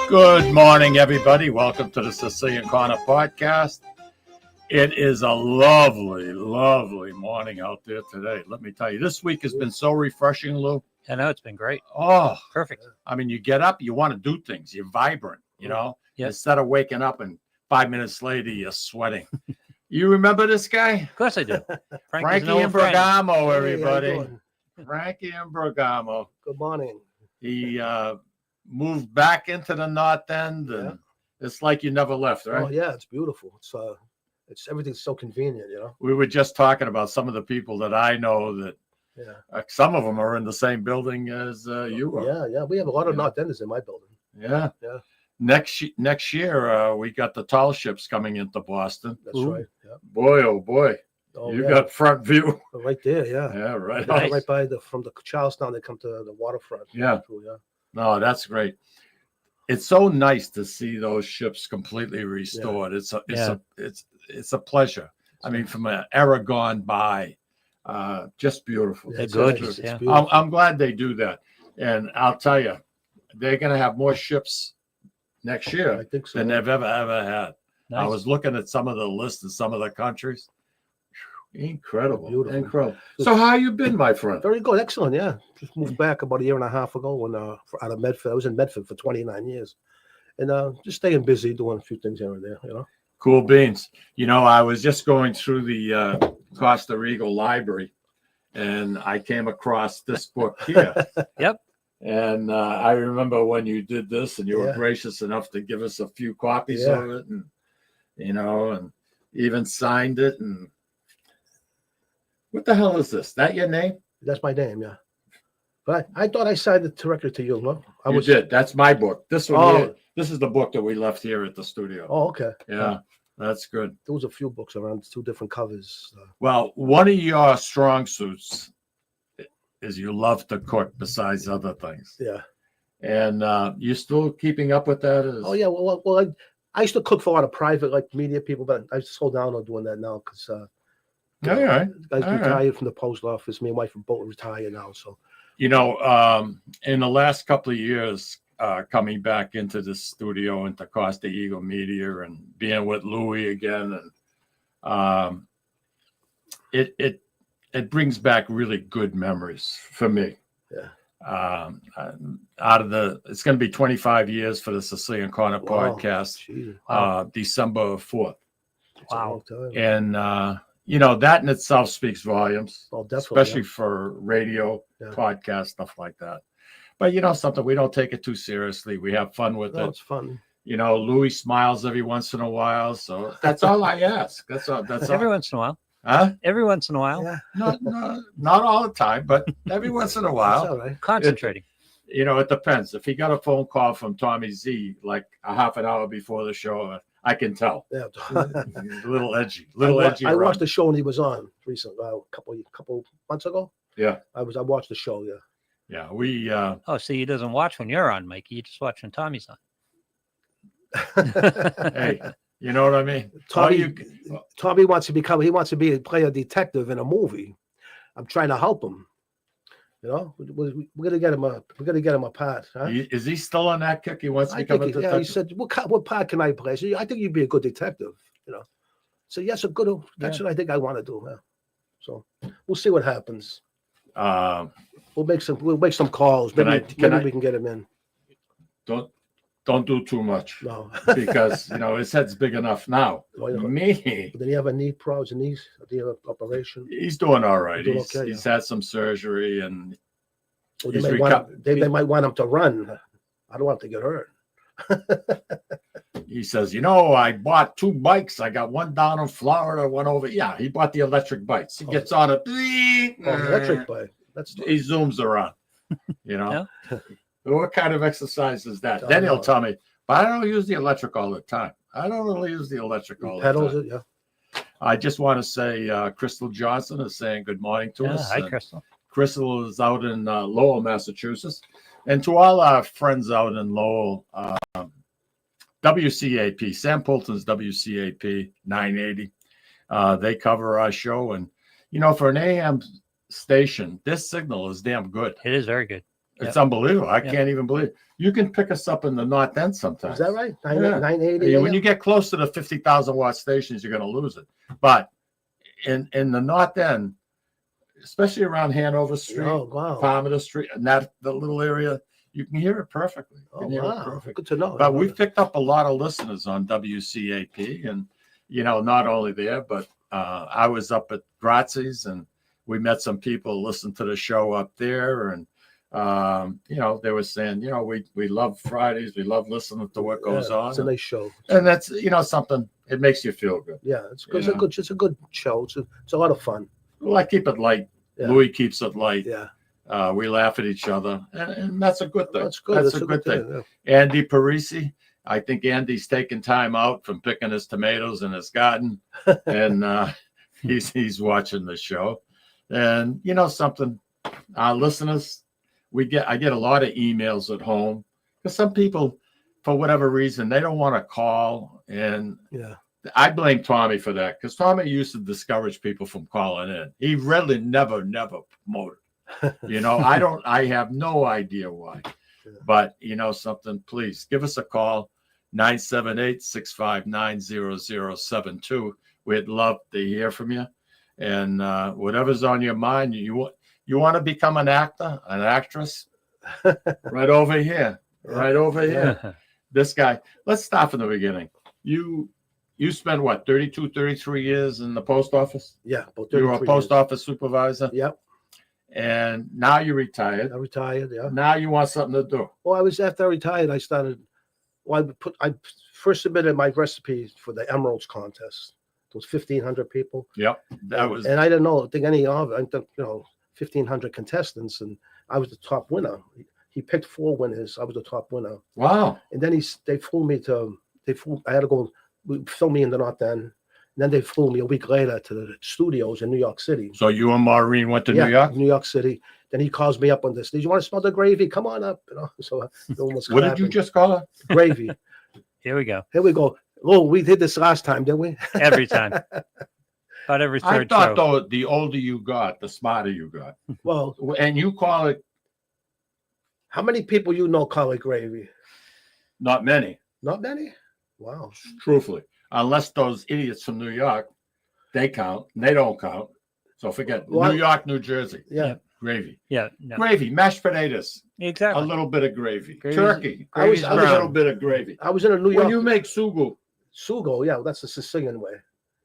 Good morning, everybody. Welcome to the Sicilian Corner podcast. It is a lovely, lovely morning out there today. Let me tell you, this week has been so refreshing, Lou. I know, it's been great. Oh, Perfect. I mean, you get up, you want to do things. You're vibrant, you know, Yep. Instead of waking up and 5 minutes later, you're sweating. You remember this guy? Of course I do. Frankie Imbergamo, everybody. Hey, how you doing? Frankie Imbergamo. Good morning. He moved back into the North End, and it's like you never left, right? Oh yeah, it's beautiful. It's everything's so convenient, you know. We were just talking about some of the people that I know that some of them are in the same building as you are. Yeah. We have a lot of North Enders in my building. Yeah. Next year, we got the tall ships coming into Boston. That's right. Yeah. Boy, oh boy. You got front view. Right there, yeah. Yeah, right. Nice. Right by from the Charlestown, they come to the waterfront. Yeah. No, that's great. It's so nice to see those ships completely restored. Yeah. It's a pleasure. I mean, from an era gone by, just beautiful. They're gorgeous. Yeah. I'm glad they do that. And I'll tell you, they're going to have more ships next year than they've ever had. Nice. I was looking at some of the lists of some of the countries. Incredible. Beautiful. Incredible. So how you been, my friend? Very good. Excellent. Yeah. Just moved back about a year and a half ago when out of Medford. I was in Medford for 29 years. And just staying busy, doing a few things here and there, you know. Cool beans. You know, I was just going through the Costa Rica library, and I came across this book here. Yep. And I remember when you did this, and you were gracious enough to give us a few copies of it, and and even signed it. And what the hell is this? That your name? That's my name, yeah. But I thought I signed it directly to you. No? You did. That's my book. This one here, this is the book that we left here at the studio. Oh, okay. Yeah, that's good. There was a few books around, 2 different covers. Well, one of your strong suits is you love to cook besides other things. Yeah. And you still keeping up with that? Oh, yeah. Well, I used to cook for a lot of private, media people, but I slowed down on doing that now because all right. Guys retired from the post office. Me and wife are both retired now. So, in the last couple of years, coming back into the studio into Costa Eagle Media and being with Louis again, and it brings back really good memories for me. Yeah. It's going to be 25 years for the Sicilian Corner podcast. Wow. December 4th. Wow. And that in itself speaks volumes. Oh, definitely, especially for radio, podcast, stuff like that. But something, we don't take it too seriously. We have fun with it. It's fun. Louis smiles every once in a while, so that's all I ask. That's all. Every once in a while. Huh? Every once in a while. Yeah. Not all the time, but every once in a while. That's all right. Concentrating. It depends. If he got a phone call from Tommy Z like a half an hour before the show, I can tell. Yeah. A little edgy. I watched the show when he was on recently, a couple months ago. Yeah. I watched the show, yeah. Yeah, we so he doesn't watch when you're on, Mikey. You just watch when Tommy's on. Hey, you know what I mean? Tommy wants to play a detective in a movie. I'm trying to help him. We're gonna get him a part. Huh? Is he still on that kick? He wants to become a detective. Yeah, he said, "What part can I play?" I said, "I think you'd be a good detective." So yes, that's what I think I want to do. Yeah. So we'll see what happens. We'll make some calls. Maybe we can get him in. Don't do too much. No, because his head's big enough now. Me. Did he have a knee problems? Did he have an operation? He's doing all right. He's had some surgery, and they might want him to run. I don't want him to get hurt. He says, I bought 2 bikes. I got one down in Florida, one over. Yeah, he bought the electric bikes. He gets on it. Electric bike. He zooms around. Yeah. What kind of exercise is that? Then he'll tell me, but I don't use the electric all the time. I don't really use the electric all the time. Pedals it, yeah. I just want to say Crystal Johnson is saying good morning to us. Hi, Crystal. Crystal is out in Lowell, Massachusetts. And to all our friends out in Lowell, WCAP, Sam Poulton's WCAP 980, they cover our show. And, for an AM station, this signal is damn good. It is very good. It's unbelievable. I can't even believe it. You can pick us up in the North End sometimes. Is that right? Yeah. 980. When you get close to the 50,000 watt stations, you're going to lose it. But in the North End, especially around Hanover Street, Palmer Street, and the little area, you can hear it perfectly. You can hear it perfectly. Good to know. But we've picked up a lot of listeners on WCAP, and not only there, but I was up at Grazi's, and we met some people listening to the show up there, and they were saying, we love Fridays, we love listening to what goes on. It's a nice show, and that's something. It makes you feel good. Yeah, it's good. It's a good show. It's a lot of fun. Well, I keep it light. Yeah. Louis keeps it light. Yeah. We laugh at each other, and that's a good thing. That's good. That's a good thing. Yeah. Andy Parisi, I think Andy's taking time out from picking his tomatoes in his garden, and he's watching the show. And something, our listeners, I get a lot of emails at home because some people, for whatever reason, they don't want to call, and I blame Tommy for that because Tommy used to discourage people from calling in. He really never promoted. I have no idea why. But something, please give us a call, 978-659-0072. We'd love to hear from you. And whatever's on your mind, you want to become an actor, an actress, right over here. Right over here. This guy, let's start from the beginning. You spent what, 33 years in the post office? Yeah. You were a post office supervisor? Yep. And now you're retired. I retired, yeah. Now you want something to do. Well, after I retired, I started, I first submitted my recipe for the Emeralds contest. It was 1,500 people. Yep. And I didn't think any of it. I think, 1,500 contestants, and I was the top winner. He picked 4 winners. I was the top winner. Wow. And then they flew me I had to go film me in the North End. And then they flew me a week later to the studios in New York City. So you and Maureen went to New York? New York City. Then he calls me up on this. Did you want to smell the gravy? Come on up. So what did you just call it? Gravy. Here we go. Here we go. Oh, we did this last time, didn't we? Every time. About every third show. I thought, though, the older you got, the smarter you got. Well, and you call it. How many people call it gravy? Not many. Not many? Wow. Truthfully. Unless those idiots from New York, they count. And they don't count. So forget New York, New Jersey. Yeah. Gravy. Yeah. No. Gravy, mashed potatoes. Exactly. A little bit of gravy. Gravy's, Turkey. I was a little bit of gravy. I was in a New York. When you make sugo. Sugo, yeah, that's the Sicilian way.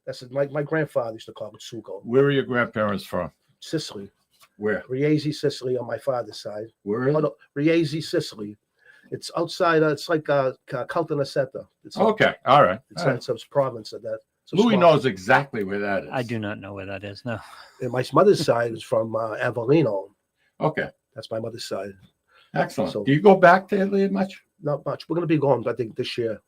That's my grandfather used to call it sugo. Where are your grandparents from? Sicily. Where? Riese, Sicily, on my father's side. Where? Riese, Sicily. It's outside. It's like Caltanissetta. Okay, all right. It's a province of that. Louis knows exactly where that is. I do not know where that is. No. And my mother's side is from Avellino. Okay, that's my mother's side. Excellent. So, do you go back to Italy much? Not much. We're going to be going, I think, this year.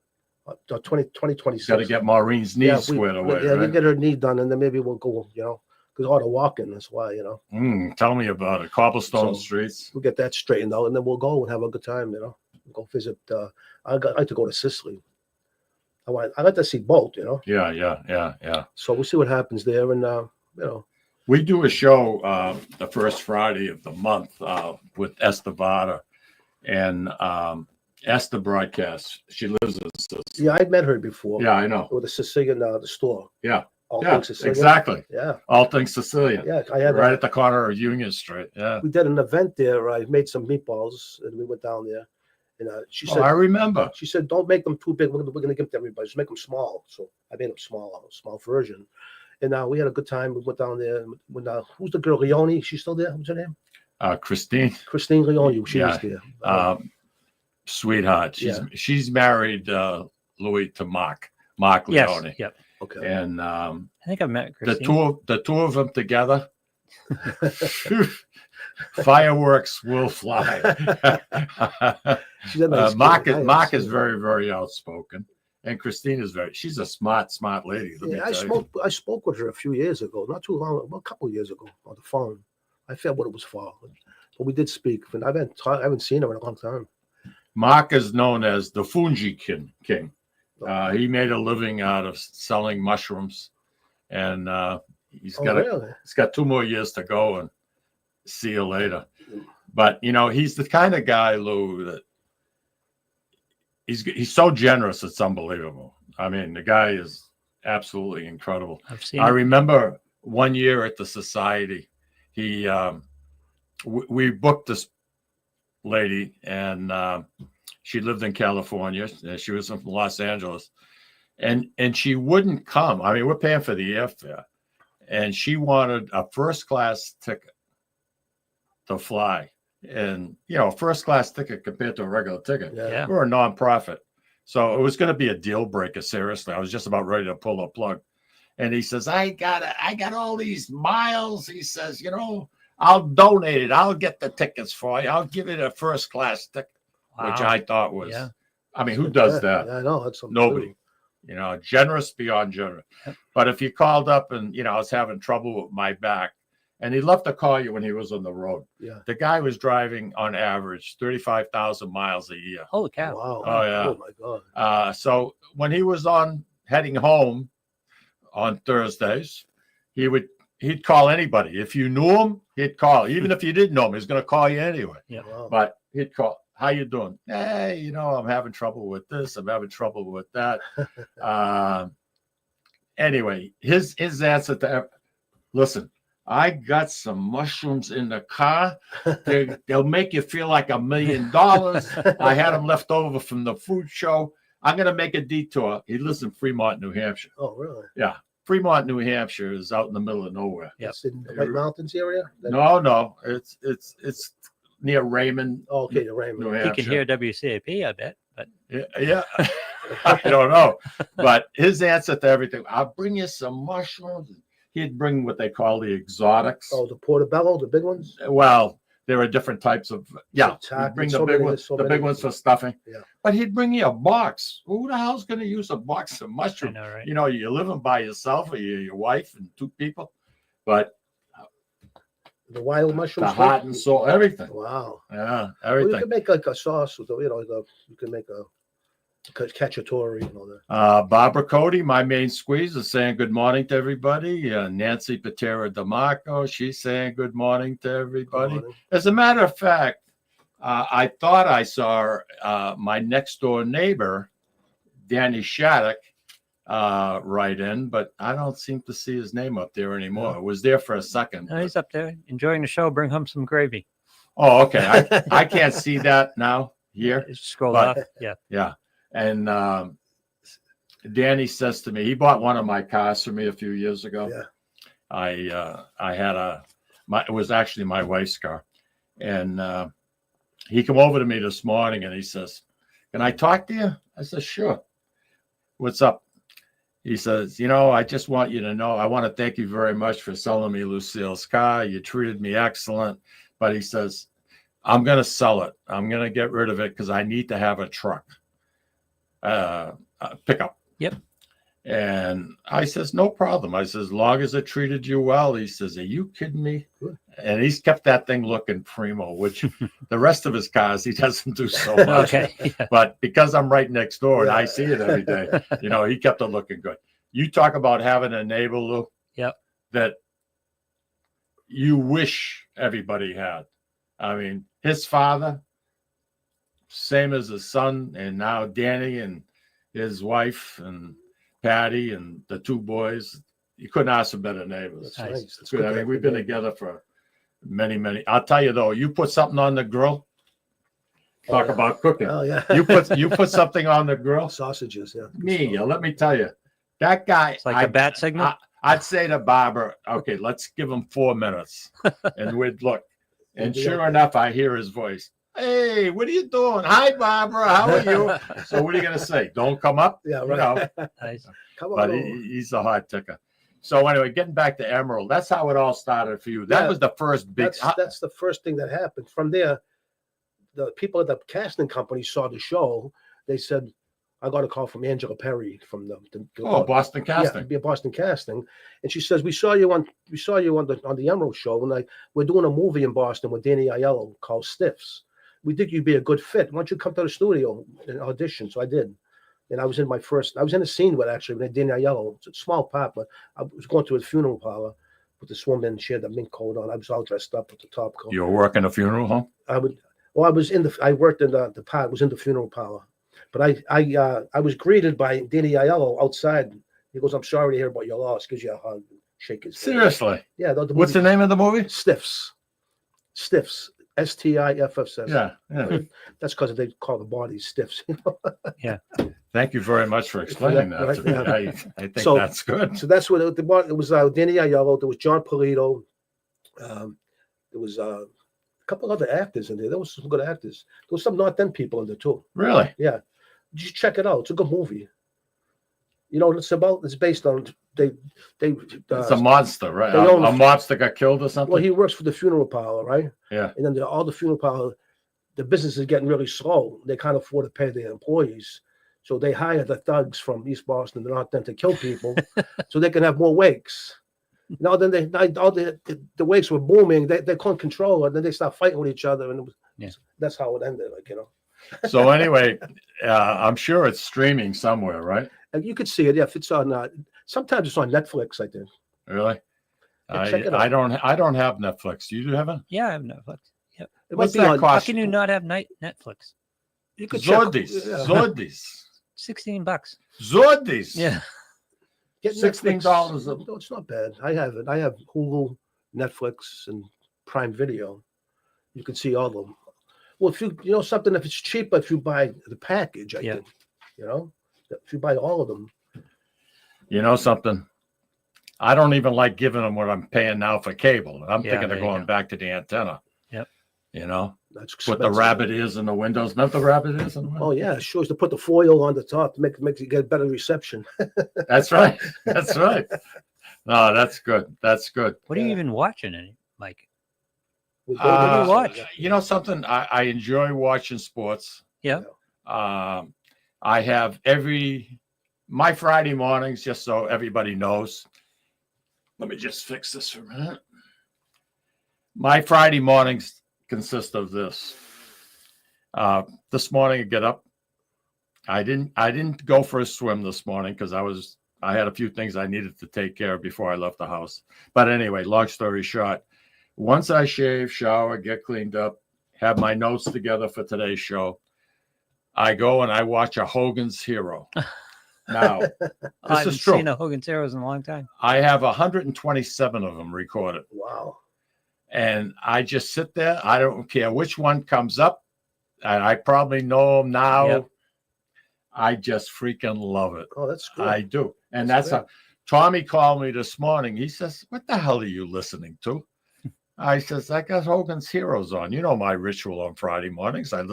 2026. Got to get Maureen's knee squared away. Yeah, right? You get her knee done, and then maybe we'll go. Because all the walking, that's why. Tell me about it. Cobblestone streets. We'll get that straightened out, and then we'll go and have a good time. We'll go visit. I'd like to go to Sicily. I'd like to see both. Yeah. So we'll see what happens there, and we do a show the first Friday of the month with Esther Vada, and Esther broadcasts. She lives in Sicily. Yeah, I'd met her before. Yeah, I know. With the Sicilian, the store. Yeah. All things Sicilian. Exactly. Yeah. All things Sicilian. Yeah, I had right at the corner of Union Street. Yeah. We did an event there. I made some meatballs, and we went down there. And she said, I remember. She said, "Don't make them too big. We're going to give them to everybody. Just make them small." So I made them small, a small version. And we had a good time. We went down there. Who's the girl? Leone? She's still there? What's her name? Christine. Christine Leone. She was there. Sweetheart. She's married Louis to Mark Leone. Yes. Yep. Okay. And I think I've met Christine. The two of them together. Fireworks will fly. Mark is very, very outspoken, and Christine is she's a smart lady. I spoke with her a few years ago, not too long, a couple of years ago on the phone. I forget what it was for, but we did speak. And I haven't seen her in a long time. Mark is known as the Fungi King. He made a living out of selling mushrooms, and he's got 2 more years to go, and see you later. But he's the kind of guy, Lou, that he's so generous. It's unbelievable. I mean, the guy is absolutely incredible. I remember one year at the society, we booked this lady, and she lived in California. She was from Los Angeles, and she wouldn't come. I mean, we're paying for the airfare, and she wanted a first class ticket to fly. And a first class ticket compared to a regular ticket. Yeah. We're a nonprofit, so it was going to be a deal breaker. Seriously, I was just about ready to pull the plug. And he says, I got all these miles. He says, I'll donate it. I'll get the tickets for you. I'll give it a first class ticket, which I thought was, I mean, who does that? I know. That's nobody. Generous beyond generous. Yep. But if you called up and, I was having trouble with my back, and he loved to call you when he was on the road. Yeah. The guy was driving on average 35,000 miles a year. Holy cow. Wow. Oh, yeah. Oh, my God. So when he was heading home on Thursdays, he'd call anybody. If you knew him, he'd call. Even if you didn't know him, he's going to call you anyway. Yeah. Wow. But he'd call. How you doing? Hey, I'm having trouble with this. I'm having trouble with that. Anyway, his answer to listen, I got some mushrooms in the car. They'll make you feel like $1 million. I had them left over from the food show. I'm going to make a detour. He lives in Fremont, New Hampshire. Oh, really? Yeah. Fremont, New Hampshire is out in the middle of nowhere. It's in the White Mountains area? No. It's near Raymond. Oh, okay, Raymond. New You Hampshire. can hear WCAP, I bet. But Yeah. I don't know. But his answer to everything, I'll bring you some mushrooms. He'd bring what they call the exotics. Oh, the portobello, the big ones? Well, there are different types of, he'd bring the big ones, big ones for stuffing. Yeah. But he'd bring you a box. Who the hell's going to use a box of mushrooms? I know, right? You're living by yourself, or your wife and 2 people. But The wild mushrooms? the heart and soul, everything. Wow. Yeah, Well, everything. you can make like a sauce with, you can make a cacciatore and all that. Barbara Cody, my main squeeze, is saying good morning to everybody. Nancy Patera DeMarco, she's saying good morning to everybody. Good morning. As a matter of fact, I thought I saw my next door neighbor, Danny Shattuck, write in, but I don't seem to see his name up there anymore. It was there for a second. No, he's up there enjoying the show. Bring home some gravy. Oh, okay. I can't see that now here. Just scroll But- off. Yeah. Yeah. And Danny says to me, he bought one of my cars for me a few years ago. Yeah. I had it was actually my wife's car. And he came over to me this morning and he says, can I talk to you? I said, sure. What's up? He says, I just want you to know, I want to thank you very much for selling me Lucille's car. You treated me excellent. But he says, I'm going to sell it. I'm going to get rid of it because I need to have a truck. Pickup. Yep. And I says, no problem. I says, as long as it treated you well. He says, are you kidding me? Good. And he's kept that thing looking primo, which the rest of his cars, he doesn't do so much. Okay. Yeah. But because I'm right next door and I Yeah. see it every day, he kept it looking good. You talk about having a neighbor, Lou, Yep. that you wish everybody had. I mean, his father, same as his son, and now Danny and his wife and Patty and the 2 boys. You couldn't ask for better neighbors. That's Nice. nice. That's Good. good I to mean, have we've good been neighbors. together for many. I'll tell you though, you put something on the grill. Talk yeah. about cooking. Oh, yeah. You put something on the grill. Sausages, yeah. Let me tell you, that guy. It's like a bat signal. I'd say to Barbara, okay, let's give him 4 minutes, and we'd look. And sure enough, I hear his voice. Hey, what are you doing? Hi, Barbara. How are you? So what are you going to say? Don't come up? Yeah, You know, right. Nice. Come on. but over. he's a hard ticker. So anyway, getting back to Emerald, that's how it all started for you. That Yeah. was the first big. That's the first thing that happened. From there, the people at the casting company saw the show. They said, I got a call from Angela Perry from the Boston Casting. Yeah, Boston Casting, and she says we saw you on the Emerald show, and we're doing a movie in Boston with Danny Aiello called Stiffs. We think you'd be a good fit. Why don't you come to the studio and audition? So I did, and I was in a scene with Danny Aiello. It's a small part, but I was going to his funeral parlor. with this woman. She had a mink coat on. I was all dressed up with the top coat. You were working a funeral home? I worked in the parlor. Was in the funeral parlor, but I was greeted by Danny Aiello outside. He goes, "I'm sorry to hear about your loss." Gives you a hug, shake his hand. Seriously? Yeah. What's the name of the movie? Stiffs. Stiffs. STIFFs. Yeah. That's because they call the bodies stiffs. Thank you very much for explaining that to me. Yeah. I think So- that's good. So that's what it was. Danny Aiello. There was John Polito. There was a couple other actors in there. There was some good actors. There was some North End people in there too. Really? Yeah, just check it out. It's a good movie. You know what it's about? It's based on they. It's a monster, right? they own- A monster got killed or something? Well, he works for the funeral parlor, right? Yeah. And then all the funeral parlor, the business is getting really slow. They can't afford to pay their employees, so they hire the thugs from East Boston, the North End, to kill people, so they can have more wakes. Now then, the wakes were booming. They couldn't control it. Then they start fighting with each other, and that's how it ended. So anyway, I'm sure it's streaming somewhere, right? And you could see it. Yeah, if it's on. Sometimes it's on Netflix, I think. Really? Yeah, check it out. I don't have Netflix. Do you have it? Yeah, I have Netflix. Yep. It What's might be that on. How cost? can you not have Netflix? You could check. Zordis. Yeah. Zordis. $16. Zordis. Yeah. Get $16 Netflix. No, it's not bad. I have it. I have Hulu, Netflix, and Prime Video. You can see all of them. Well, if you know something, if it's cheaper, if you buy the package, I think. You know, if you buy all of them. You know something? I don't even like giving them what I'm paying now for cable. I'm thinking there of you going go. back to the antenna. Yep. You know, That's put the expensive. rabbit ears in the windows. Not the rabbit ears in the windows. Oh yeah, sure. Is to put the foil on the top to make you get better reception. That's right. That's right. No, that's good. That's good. What are you Yeah. even watching, Mike? With What do you David. watch? You know something? I enjoy watching sports. Yeah. I have my Friday mornings, just so everybody knows. Let me just fix this for a minute. My Friday mornings consist of this. This morning I get up. I didn't go for a swim this morning because I had a few things I needed to take care of before I left the house. But anyway, long story short, once I shave, shower, get cleaned up, have my notes together for today's show, I go and I watch a Hogan's Hero. Now, I haven't is true. seen a Hogan's Heroes in a long time. I have 127 of them recorded. Wow. And I just sit there. I don't care which one comes up. And I probably know them now. Yep. I just freaking love it. Oh, that's good. I do. And That's that's how Tommy called me this morning. He says, "What the hell are you listening to?" I says, "I got Hogan's Heroes on. You know my ritual on Friday mornings. I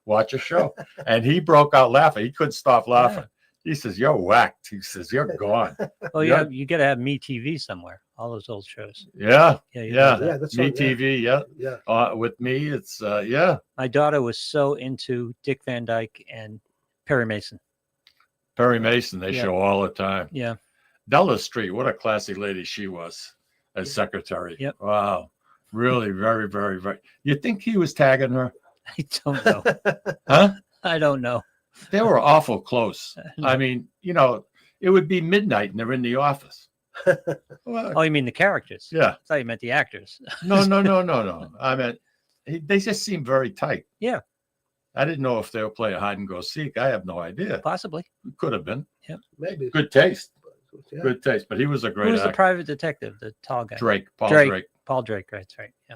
watch a show." And he broke out laughing. He couldn't stop laughing. He says, "You're whacked." He says, "You're gone." Oh, Yeah. you got to have Me TV somewhere. All those old shows. Yeah. Yeah. you Yeah. got that. Yeah, that's Me on, TV. Yeah. Yeah. With me, it's yeah. My daughter was so into Dick Van Dyke and Perry Mason. Perry Mason, they Yeah. show all the time. Yeah. Della Street, what a classy lady she was as secretary. Yep. Wow. Really, very, very, very. You think he was tagging her? I don't know. Huh? I don't know. They were awful close. I mean, you know, it would be midnight and they're in the office. Well, Oh, you mean the characters? yeah. I thought you meant the actors. No. I mean, they just seem very tight. Yeah. I didn't know if they were playing hide and go seek. I have no idea. Possibly. Could have been. Maybe. Good taste. Yeah. Good taste. But he was a Who great was the actor. private detective? The tall guy. Paul Drake. Drake. Paul Drake. That's right. Yeah.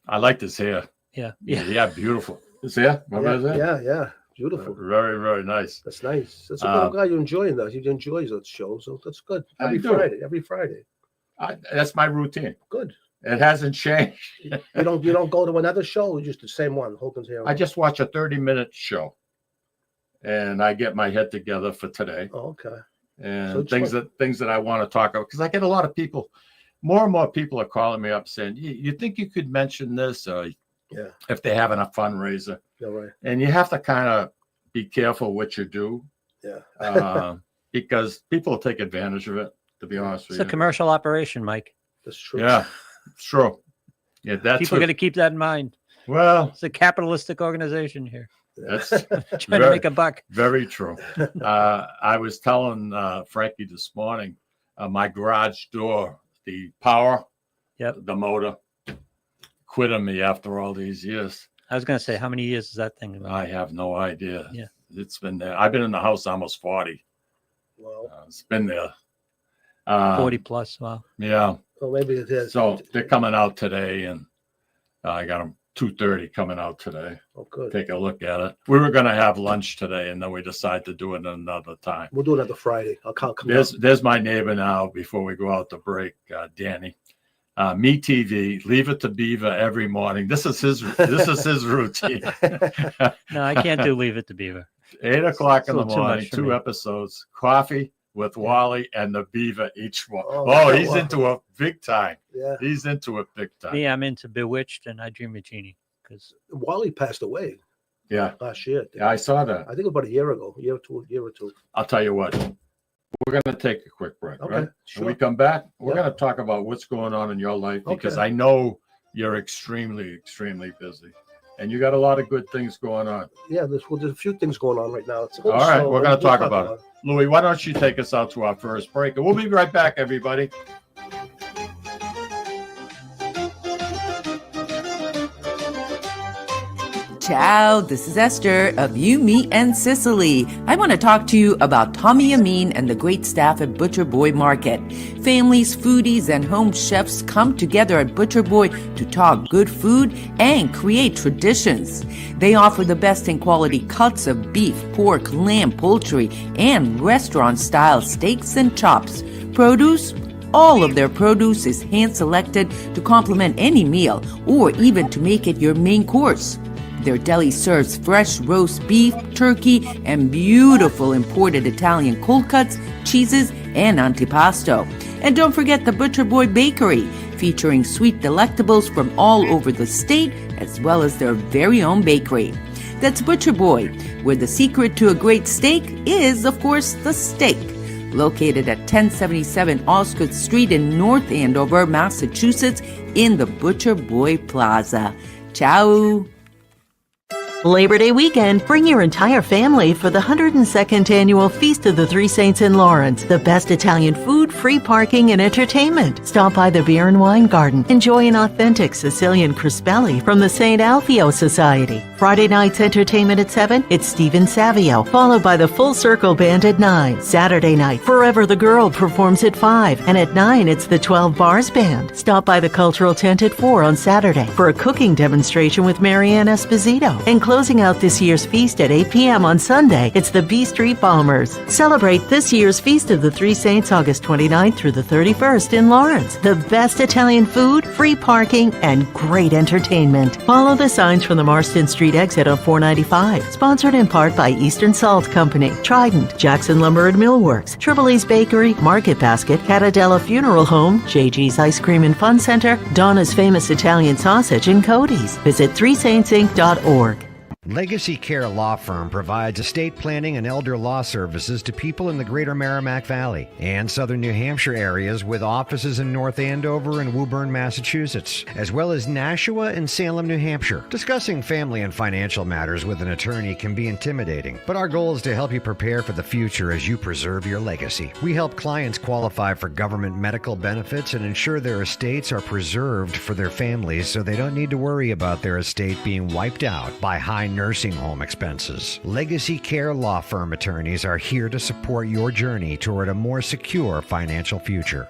I liked his hair. Yeah. Yeah, beautiful. His hair? Remember his hair? Yeah. Beautiful. Very, very nice. That's nice. That's a good. I'm glad you're enjoying those. You enjoy those shows. So that's good. I Every do. Friday. Every Friday. That's my routine. Good. It hasn't changed. You don't go to another show. Or just the same one. Hogan's Hero. I just watch a 30-minute show, and I get my head together for today, Oh, okay. and So it's things that I want to talk about, because I get a lot of people. More and more people are calling me up saying, "You think you could mention this?" Or Yeah. if they're having a fundraiser, You're right. and you have to kind of be careful what you do, Yeah. because people take advantage of it. To be honest with It's a you, commercial operation, Mike. That's true. yeah, it's true. Yeah, that's People got to keep that in mind. well. It's a capitalistic organization here. That's Trying to Very- make a buck. very true. I was telling Frankie this morning, my garage door the power, Yep. the motor, quit on me after all these years. I was going to say, how many years is that thing? I have no idea. Yeah. It's been there. I've been in the house almost 40. Well, It's been there. 40 plus. Wow. Yeah. well, maybe it is. So they're coming out today, and I got them 2:30 coming out today. Oh, good. Take a look at it. We were going to have lunch today, and then we decided to do it another time. We'll do it on the Friday. I'll come. There's my neighbor now. Before we go out to break, Danny. Me TV. Leave it to Beaver every morning. This is his routine. No, I can't do Leave It to Beaver. 8 o'clock in the It's a little too morning. much for 2 me. episodes. Coffee with Wally and the Beaver each one. Oh, Oh, he's wow. into it big time. Yeah. He's into it big time. Me, I'm into Bewitched and I Dream of Jeannie. Because Wally passed away Yeah. last year. Yeah, I saw that. I think about a year ago, year or two. I'll tell you what. We're going to take a quick break, Okay, right? sure. When we come back, we're Yeah. going to talk about what's going on in your life because Okay. I know you're extremely, extremely busy. And you got a lot of good things going on. Yeah, there's a few things going on right now. It's a All little right, slow, we're but going to we'll talk about it. Louis, why don't you take us out to our first break? And we'll be right back, everybody. Ciao, this is Esther of You, Me, and Sicily. I want to talk to you about Tommy Amin and the great staff at Butcher Boy Market. Families, foodies, and home chefs come together at Butcher Boy to talk good food and create traditions. They offer the best in quality cuts of beef, pork, lamb, poultry, and restaurant-style steaks and chops. Produce? All of their produce is hand-selected to complement any meal or even to make it your main course. Their deli serves fresh roast beef, turkey, and beautiful imported Italian cold cuts, cheeses, and antipasto. And don't forget the Butcher Boy Bakery, featuring sweet delectables from all over the state, as well as their very own bakery. That's Butcher Boy, where the secret to a great steak is, of course, the steak. Located at 1077 Osgood Street in North Andover, Massachusetts, in the Butcher Boy Plaza. Ciao! Labor Day weekend, bring your entire family for the 102nd Annual Feast of the Three Saints in Lawrence. The best Italian food, free parking, and entertainment. Stop by the Beer and Wine Garden. Enjoy an authentic Sicilian crispelli from the St. Alfio Society. Friday night's entertainment at 7, it's Stephen Savio, followed by the Full Circle Band at 9. Saturday night, Forever the Girl performs at 5, and at 9, it's the 12 Bars Band. Stop by the Cultural Tent at 4 on Saturday for a cooking demonstration with Marianne Esposito. And closing out this year's feast at 8 p.m. on Sunday, it's the B Street Bombers. Celebrate this year's Feast of the Three Saints August 29th through the 31st in Lawrence. The best Italian food, free parking, and great entertainment. Follow the signs from the Marston Street exit on 495. Sponsored in part by Eastern Salt Company, Trident, Jackson Lumber and Millworks, Triple E's Bakery, Market Basket, Catadella Funeral Home, JG's Ice Cream and Fun Center, Donna's Famous Italian Sausage, and Cody's. Visit threesaintsinc.org. Legacy Care Law Firm provides estate planning and elder law services to people in the greater Merrimack Valley and southern New Hampshire areas with offices in North Andover and Woburn, Massachusetts, as well as Nashua and Salem, New Hampshire. Discussing family and financial matters with an attorney can be intimidating, but our goal is to help you prepare for the future as you preserve your legacy. We help clients qualify for government medical benefits and ensure their estates are preserved for their families so they don't need to worry about their estate being wiped out by high nursing home expenses. Legacy Care Law Firm attorneys are here to support your journey toward a more secure financial future.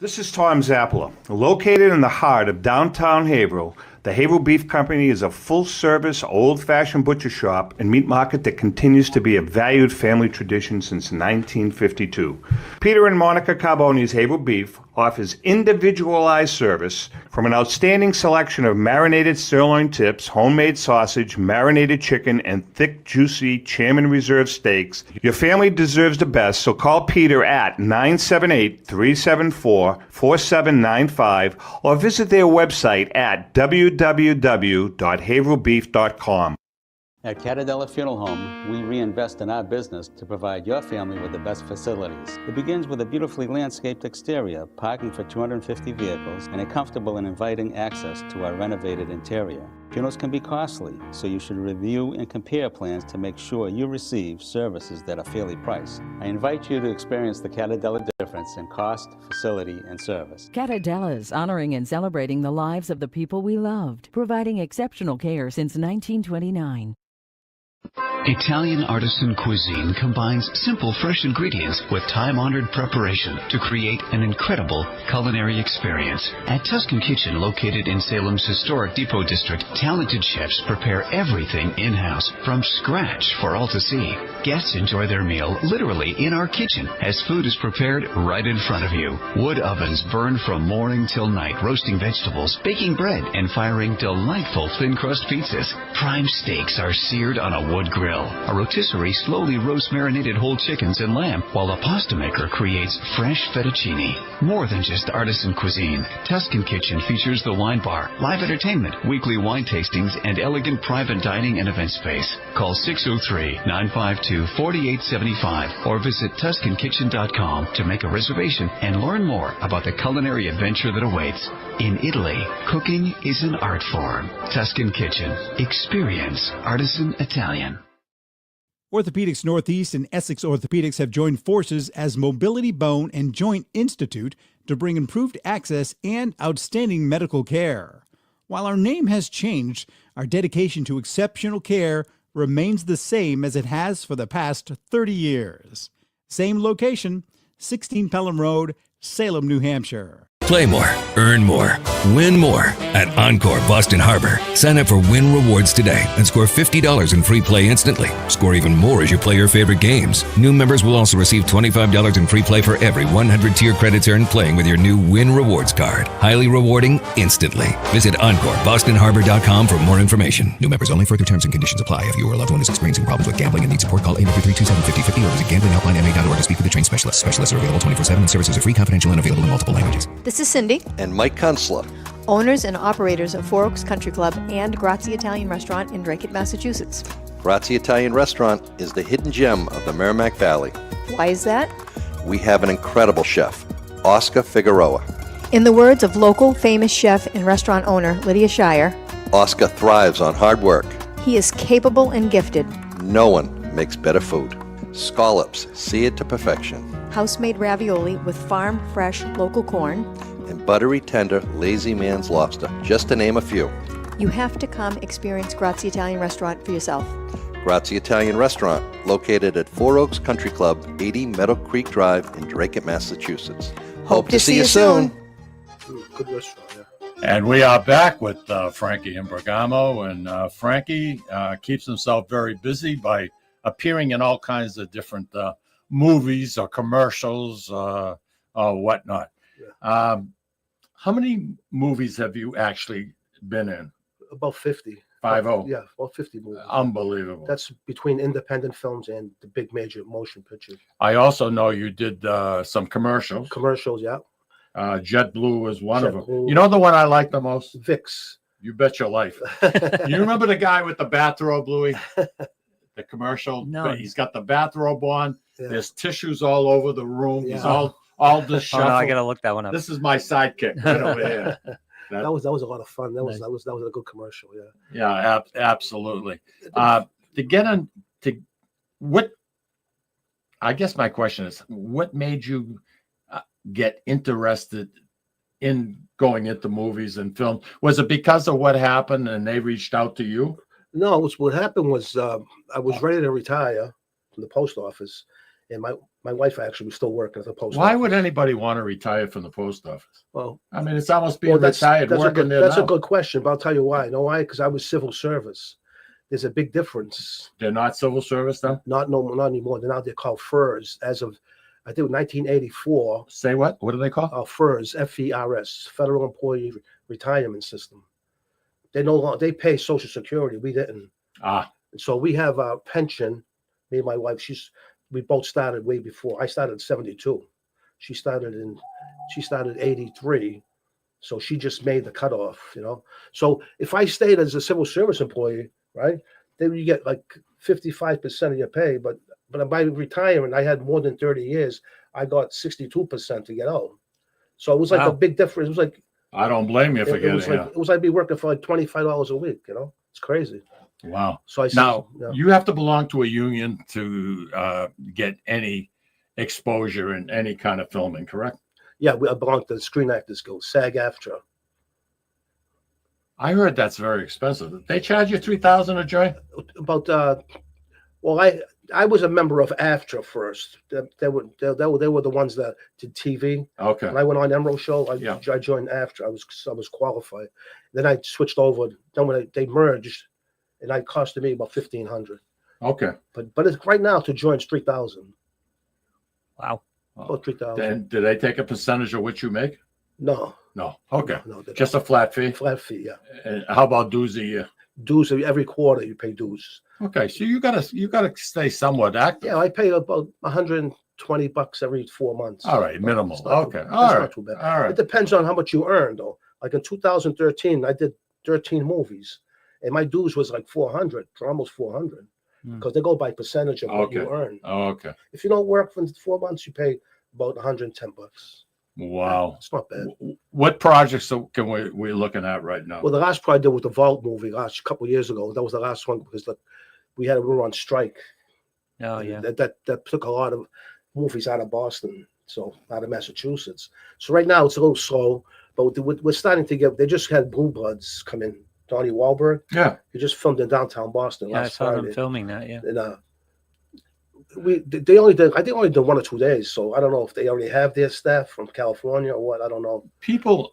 This is Tom Zappala. Located in the heart of downtown Haverhill, the Haverhill Beef Company is a full-service, old-fashioned butcher shop and meat market that continues to be a valued family tradition since 1952. Peter and Monica Carboni's Haverhill Beef offers individualized service from an outstanding selection of marinated sirloin tips, homemade sausage, marinated chicken, and thick, juicy Chairman Reserve steaks. Your family deserves the best, so call Peter at 978-374-4795 or visit their website at www.haverhillbeef.com. At Catadella Funeral Home, we reinvest in our business to provide your family with the best facilities. It begins with a beautifully landscaped exterior, parking for 250 vehicles, and a comfortable and inviting access to our renovated interior. Funerals can be costly, so you should review and compare plans to make sure you receive services that are fairly priced. I invite you to experience the Catadella difference difference in cost, facility, and service. Catadella's honoring and celebrating the lives of the people we loved, providing exceptional care since 1929. Italian artisan cuisine combines simple, fresh ingredients with time-honored preparation to create an incredible culinary experience. At Tuscan Kitchen, located in Salem's historic Depot District, talented chefs prepare everything in-house from scratch for all to see. Guests enjoy their meal literally in our kitchen as food is prepared right in front of you. Wood ovens burn from morning till night, roasting vegetables, baking bread, and firing delightful thin-crust pizzas. Prime steaks are seared on a wood grill. A rotisserie slowly roasts marinated whole chickens and lamb, while a pasta maker creates fresh fettuccine. More than just artisan cuisine, Tuscan Kitchen features the wine bar, live entertainment, weekly wine tastings, and elegant private dining and event space. Call 603-952-4875 or visit TuscanKitchen.com to make a reservation and learn more about the culinary adventure that awaits. In Italy, cooking is an art form. Tuscan Kitchen. Experience artisan Italian. Orthopedics Northeast and Essex Orthopedics have joined forces as Mobility Bone and Joint Institute to bring improved access and outstanding medical care. While our name has changed, our dedication to exceptional care remains the same as it has for the past 30 years. Same location, 16 Pelham Road, Salem, New Hampshire. Play more, earn more, win more at Encore Boston Harbor. Sign up for Win Rewards today and score $50 in free play instantly. Score even more as you play your favorite games. New members will also receive $25 in free play for every 100 tier credits earned playing with your new Win Rewards card. Highly rewarding instantly. Visit EncoreBostonHarbor.com for more information. New members only. Further terms and conditions apply. If you or a loved one is experiencing problems with gambling and needs support, call 800-327-5050 or visit GamblingHelpLineMA.org to speak with a trained specialist. Specialists are available 24/7 and services are free, confidential, and available in multiple languages. This is Cindy. And Mike Kunstler, owners and operators of Four Oaks Country Club and Grazie Italian Restaurant in Drake, Massachusetts. Grazie Italian Restaurant is the hidden gem of the Merrimack Valley. Why is that? We have an incredible chef, Oscar Figueroa. In the words of local famous chef and restaurant owner Lydia Shire, Oscar thrives on hard work. He is capable and gifted. No one makes better food. Scallops, seared to perfection. House-made ravioli with farm-fresh local corn. And buttery, tender, lazy man's lobster, just to name a few. You have to come experience Grazie Italian Restaurant for yourself. Grazie Italian Restaurant, located at Four Oaks Country Club, 80 Meadow Creek Drive in Drake, Massachusetts. Hope to see you soon. Good restaurant, yeah. And we are back with Frankie Imbergamo, and Frankie keeps himself very busy by appearing in all kinds of different movies or commercials or whatnot. Yeah. How many movies have you actually been in? About 50. 50? Yeah, about 50 movies. Unbelievable. That's between independent films and the big major motion pictures. I also know you did some commercials. Commercials, yeah. JetBlue was one of them. You know the one I like the most? Vicks. You bet your life. You remember the guy with the bathrobe, Louis? The commercial? No. He's got the bathrobe on. Yeah. There's tissues all over the room. Yeah. He's all disheveled. Oh, no, I gotta look that one up. This is my sidekick right over here. That was a lot of fun. That was a good commercial. Yeah. Yeah, absolutely. To get on to what, I guess my question is, what made you get interested in going into movies and film? Was it because of what happened and they reached out to you? No, what happened was I was ready to retire from the post office, and my wife actually was still working at the post office. Why would anybody want to retire from the post office? Well, I mean, it's almost being retired working there. That's a good question, but I'll tell you why. You know why? Because I was civil service. There's a big difference. They're not civil service now? Not anymore. They're called FERS as of, I think, 1984. Say what? What do they call? FERS, F-E-R-S, Federal Employee Retirement System. They no longer, they pay Social Security. We didn't. So we have a pension. Me and my wife, we both started way before. I started in 72. She started 83. So she just made the cutoff, you know. So if I stayed as a civil service employee, right, then you get like 55% of your pay. But by retiring, I had more than 30 years. I got 62% to get out. So it was like a big difference. It was like, I don't blame you for getting it. It was like me working for like $25 a week, you know. It's crazy. Wow. So you have to belong to a union to get any exposure in any kind of filming, correct? Yeah, I belong to the Screen Actors Guild, SAG-AFTRA. I heard that's very expensive. They charge you $3,000 a joint? About well, I was a member of AFTRA first. They were the ones that did TV. Okay. When I went on Emerald Show, I joined AFTRA. I was qualified. Then I switched over. Then when they merged, and it costed me about $1,500. Okay. But it's right now to join it's $3,000. Wow. About $3,000. And do they take a percentage of what you make? No. No. Okay. No, just a flat fee? Flat fee, yeah. And how about dues a year? Dues every quarter you pay dues. Okay, so you gotta stay somewhat active. Yeah, I pay about $120 every 4 months. All right, minimal. Okay, That's all right, not too bad. all right. It depends on how much you earn, though. Like in 2013, I did 13 movies, and my dues was like 400, almost 400, because they go by percentage of what you earn. Oh, okay. If you don't work for 4 months, you pay about $110. Wow, it's not bad. What projects can we looking at right now? Well, the last project I did was the Vault movie last couple of years ago. That was the last one because we were on strike. Oh yeah. That took a lot of movies out of Boston, so out of Massachusetts. So right now it's a little slow, but we're starting to get. They just had Blue Bloods come in. Donnie Wahlberg. Yeah. He just filmed in downtown Boston Yeah, I last saw Friday. them filming that. Yeah. And they only did. I think only did 1 or 2 days. So I don't know if they already have their staff from California or what. I don't know.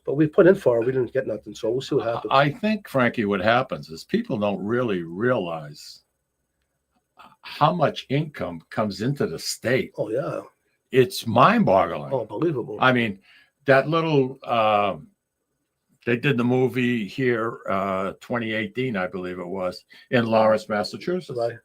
But we put in for it. We didn't get nothing. So we'll see what happens. I think, Frankie, what happens is people don't really realize how much income comes into the state. Oh yeah. It's mind-boggling. Oh, unbelievable. I mean, that little they did the movie here 2018, I believe it was, in Lawrence, Massachusetts. Right.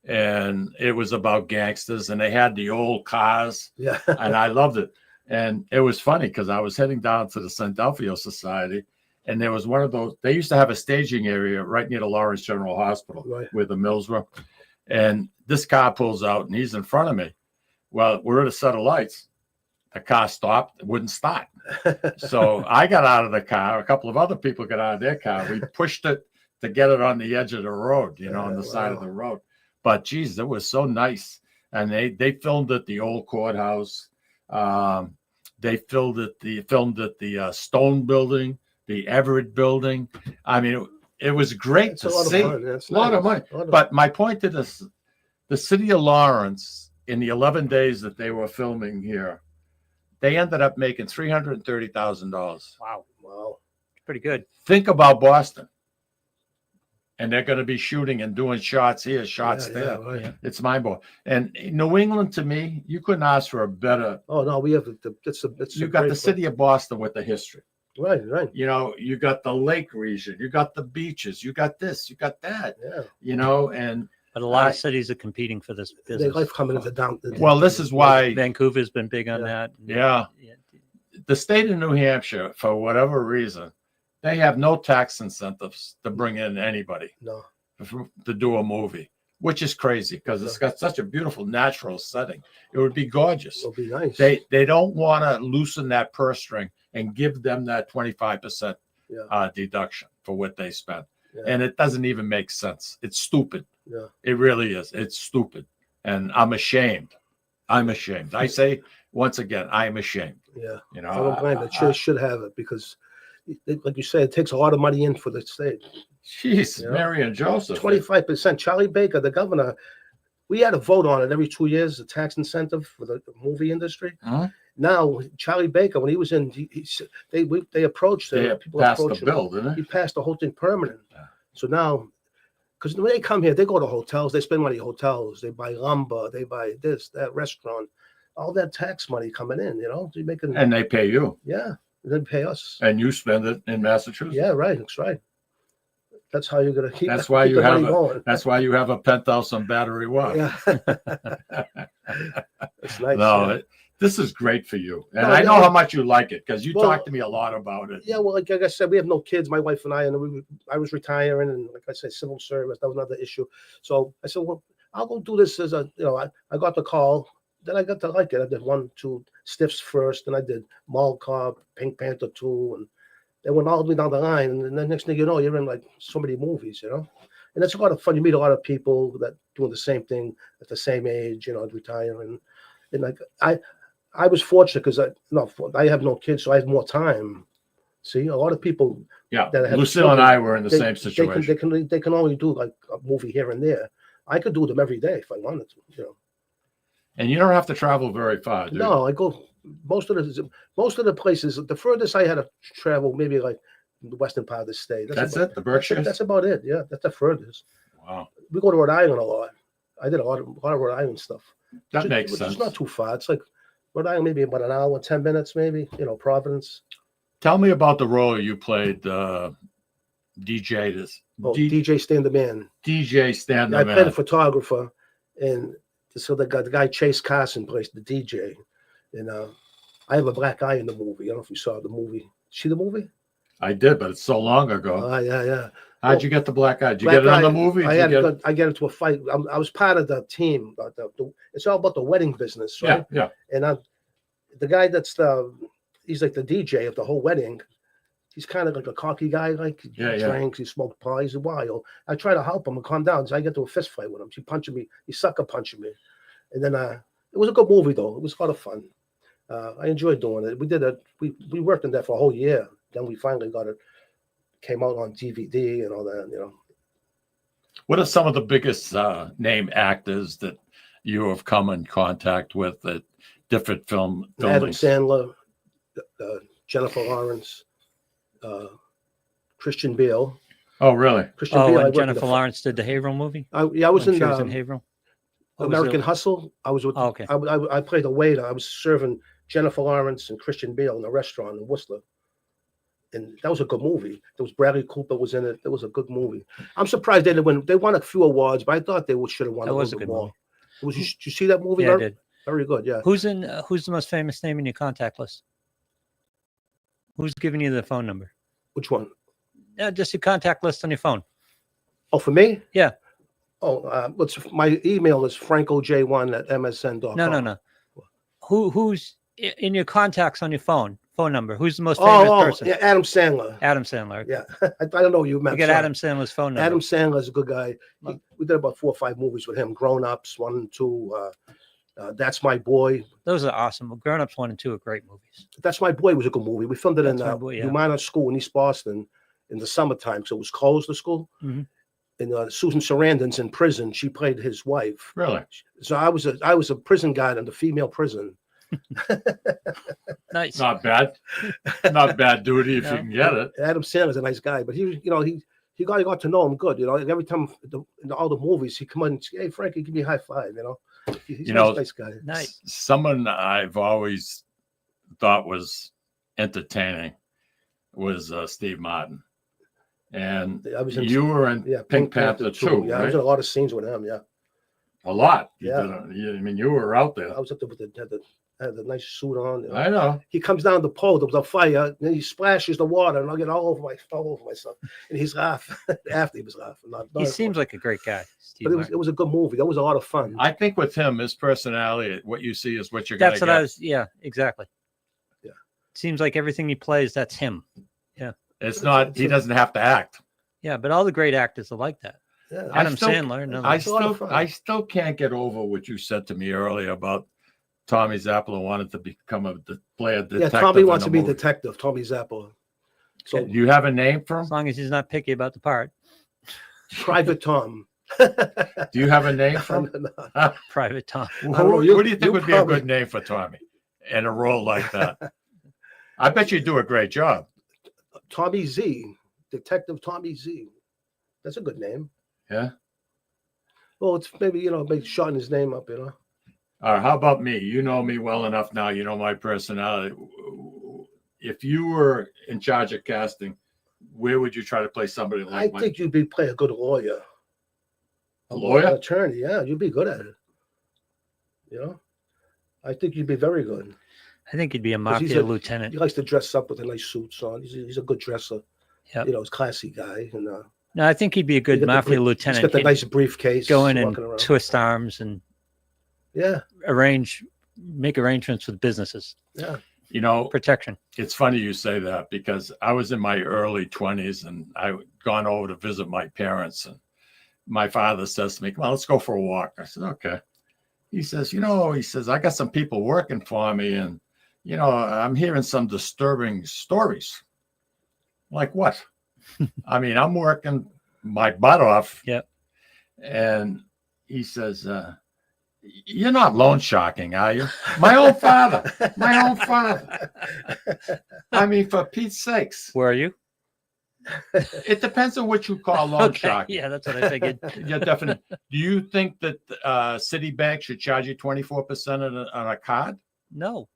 And it was about gangsters, and they had the old cars. Yeah. And I loved it. And it was funny because I was heading down to the St. Delphio Society, and there was one of those. They used to have a staging area right near the Lawrence General Hospital, right, where the mills were. And this car pulls out, and he's in front of me. Well, we're at a set of lights. The car stopped, it wouldn't start. So I got out of the car. A couple of other people got out of their car. We pushed it to get it on the edge of the road, on the side of the road. But geez, it was so nice. And they filmed at the old courthouse. They filmed at the Stone Building, the Everett Building. I mean, it was great to see. A lot of money. But my point to this, the city of Lawrence, in the 11 days that they were filming here, they ended up making $330,000. Wow. Wow. Pretty good. Think about Boston. And they're going to be shooting and doing shots here, shots there. Yeah, right. It's mind-blowing. And New England, to me, you couldn't ask for a better. Oh no, we have you got the city of Boston with the history. Right. You got the lake region, you got the beaches, you got this, you got that. Yeah. And but a lot of cities are competing for this business. They like coming into down. Well, this is why Vancouver's been big on that. Yeah. The state of New Hampshire, for whatever reason, they have no tax incentives to bring in anybody. No. To do a movie, which is crazy because it's got such a beautiful natural setting. It would be gorgeous. It'll be nice. They don't want to loosen that purse string and give them that 25% deduction for what they spent. Yeah. And it doesn't even make sense. It's stupid. Yeah. It really is. It's stupid. And I'm ashamed. I say once again, I'm ashamed. Yeah. I don't blame it. They should have it because, like you said, it takes a lot of money in for the state. Jeez, Mary and Joseph. 25%. Charlie Baker, the governor, we had a vote on it every 2 years, the tax incentive for the movie industry. Huh? Now, Charlie Baker, when he was in, they approached him. People passed approached the bill, didn't he? He passed the whole thing permanent. Yeah. So now, because when they come here, they go to hotels, they spend money at hotels, they buy lumber, they buy this, that restaurant, all that tax money coming in, They're making, and they pay you. Yeah, and they pay us. And you spend it in Massachusetts. Yeah, right. That's right. That's how you're gonna keep. That's why keep you the have money going. That's why you have a penthouse on Battery Walk. Yeah. That's nice. No, this is great for you, and No, I know yeah. how much you like it because you Well, talked to me a lot about it. Yeah, well, like I said, we have no kids, my wife and I was retiring, and like I said, civil service, that was another issue. So I said, well, I'll go do this as a, I got the call, then I got to like it. I did 1, 2 stiffs first, and I did Mall Cop, Pink Panther 2, and they went all the way down the line. And then next thing you know, you're in like so many movies, And it's a lot of fun. You meet a lot of people that doing the same thing at the same age, retiring. And like I was fortunate because I have no kids, so I have more time. See, a lot of people. Yeah, that have Lucille children, and I were in the same situation. They can only do like a movie here and there. I could do them every day if I wanted to. You know. And you don't have to travel very far, do you? No, I go most of the places. The furthest I had to travel, maybe like the western part of the state. That's it. The Berkshires. That's about it. Yeah, that's the furthest. Wow. We go to Rhode Island a lot. I did a lot of Rhode Island stuff. That makes sense. It's not too far. It's like Rhode Island, maybe about an hour, 10 minutes, maybe. You know, Providence. Tell me about the role you played. DJ this. DJ Stand the Man. DJ Stand the I Man. played a photographer, and so the guy Chase Carson plays the DJ, and I have a black eye in the movie. I don't know if you saw the movie. See the movie? I did, but it's so long ago. Yeah. How'd you get the black eye? Did you get it on the movie? I get into a fight. I was part of the team. It's all about the wedding business, right? Yeah. And the guy he's like the DJ of the whole wedding. He's kind of like a cocky guy, like he drinks, he smoked pot, he's wild. I try to help him and calm down, so I get to a fist fight with him. He punching me, he sucker punching me, and then it was a good movie though. It was a lot of fun. I enjoyed doing it. We did it. We worked in that for a whole year. Then we finally got it. Came out on DVD and all that. You know. What are some of the biggest name actors that you have come in contact with at different filmings? Adam Sandler, Jennifer Lawrence. Christian Bale. Oh, really? Christian Bale. And Jennifer Lawrence did the Haverhill movie? I was in Haverhill. American Hustle. I was with. Okay. I played a waiter. I was serving Jennifer Lawrence and Christian Bale in a restaurant in Worcester, and that was a good movie. There was Bradley Cooper was in it. That was a good movie. I'm surprised they didn't win. They won a few awards, but I thought they should have won a little bit more. Did you see that movie? Yeah, I did. Very good. Yeah. Who's the most famous name in your contact list? Who's giving you the phone number? Which one? Yeah, just your contact list on your phone. Oh, for me? Yeah. Oh, my email is frankoj1@msn.com. No. Who's in your contacts on your phone number? Who's the most famous person? Yeah, Adam Sandler. Adam Sandler. Yeah, I don't know you met. You get Adam Sandler's phone number. Adam Sandler's a good guy. We did about 4 or 5 movies with him. Grown Ups 1 and 2. That's My Boy. Those are awesome. Grown Ups 1 and 2 are great movies. That's My Boy was a good movie. We filmed it in Humana School in East Boston in the summertime, so it was closed, the school. Mm-hmm. And Susan Sarandon's in prison. She played his wife. Really? So I was a prison guard in the female prison. Nice. Not bad. Not bad duty if you can get it. Adam Sandler's a nice guy, but he got to know him good. You know, every time in all the movies, he come on and say, "Hey, Frankie, give me a high five." You know, he's a nice guy. Nice. Someone I've always thought was entertaining was Steve Martin, and you were in Pink Panther 2. Yeah, right? I was in a lot of scenes with him. Yeah, a lot. Yeah, I mean, you were out there. I was up there with had the nice suit on. You know. I know. He comes down the pole. There was a fire. And then he splashes the water, and I get all over myself. And he's laughing after he was laughing. He seems like a great guy. But it was a good movie. That was a lot of fun. I think with him, his personality, what you see is what you're going to get. That's what I was. Yeah, exactly. Yeah. Seems like everything he plays, that's him. Yeah. It's not. He doesn't have to act. Yeah, but all the great actors are like that. Yeah. Adam Sandler. I still can't get over what you said to me earlier about Tommy Zappala wanted to become a detective. Yeah, Tommy wants to be a detective. Tommy Zappala. So do you have a name for him? As long as he's not picky about the part. Private Tom. Do you have a name for him? Private Tom. What do you think would be a good name for Tommy in a role like that? I bet you do a great job. Tommy Z, Detective Tommy Z. That's a good name. Yeah. Well, it's maybe shorten his name up. All right, how about me? You know me well enough now. You know my personality. If you were in charge of casting, where would you try to play somebody like I think you'd play a good lawyer. A lawyer? An attorney, yeah. You'd be good at it. I think you'd be very good. I think he'd be a mafia lieutenant. He likes to dress up with a nice suits on. He's a good dresser. Yeah. He's a classy guy. And no, I think he'd be a good mafia lieutenant. He's got the nice briefcase. Go in and twist arms and make arrangements with businesses. Yeah. Protection. It's funny you say that because I was in my early 20s and I'd gone over to visit my parents, and my father says to me, "Come on, let's go for a walk." I said, "Okay." he says, I got some people working for me, and I'm hearing some disturbing stories. Like what? I mean, I'm working my butt off. Yep. And he says, you're not loan sharking, are you? My own father. I mean, for Pete's sakes. Where are you? It depends on what you call loan sharking. Yeah, that's what I figured. Yeah, definitely. Do you think that Citibank should charge you 24% on a card? No.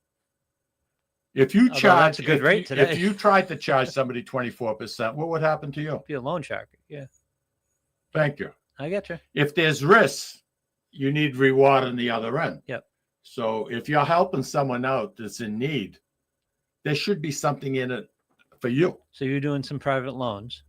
If you that's a good rate today. If you tried to charge somebody 24%, what would happen to you? Be a loan shark. Yeah. Thank you. I get you. If there's risks, you need reward on the other end. Yep. So if you're helping someone out that's in need, there should be something in it for you. So you're doing some private loans.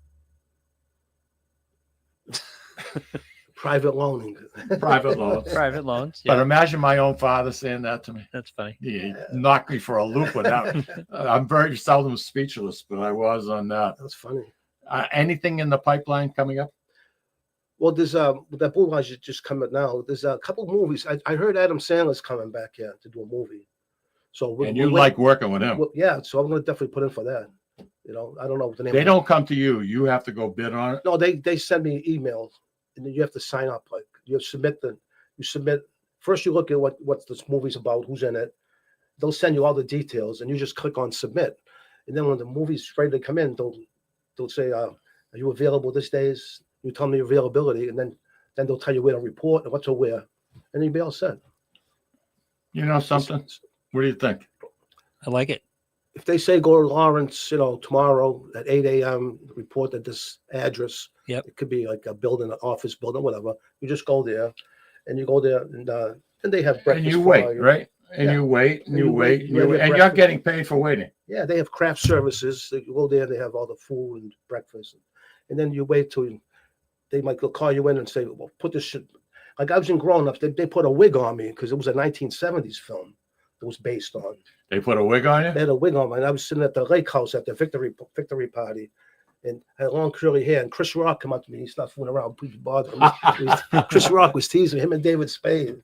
Private loaning. Private loans. Private loans. But Yeah. imagine my own father saying that to me. That's funny. He knocked me for a loop with that. I'm very seldom speechless, but I was on that. That's funny. Anything in the pipeline coming up? Well, there's that Blue Eyes just coming now. There's a couple movies. I heard Adam Sandler's coming back here to do a movie. So And you like working with him. Yeah, so I'm going to definitely put in for that. I don't know what the name. They don't come to you. You have to go bid on it. No, they send me emails, and then you have to sign up. Like you submit first. You look at what this movie's about, who's in it. They'll send you all the details, and you just click on submit. And then when the movie's ready to come in, they'll say, "Are you available this days?" You tell them your availability, and then they'll tell you where to report and what to wear, and you'll be all set. You know something? What do you think? I like it. If they say go to Lawrence, tomorrow at 8 a.m., report at this address. Yep. It could be like a building, an office building, whatever. You just go there, and you go there, and they have breakfast. And you for wait, you. right? And Yeah. you wait, and you wait, you have your and you're breakfast. getting paid for waiting. Yeah, they have craft services. You go there, they have all the food and breakfast, and then you wait till they might call you in and say, "Well, put this shit." Like I was in Grown Ups, they put a wig on me because it was a 1970s film it was based on. They put a wig on you? They had a wig on me, and I was sitting at the lake house at the victory party, and I had long curly hair. And Chris Rock came up to me. He's not fooling around. Please bother him. Chris Rock was teasing him and David Spade.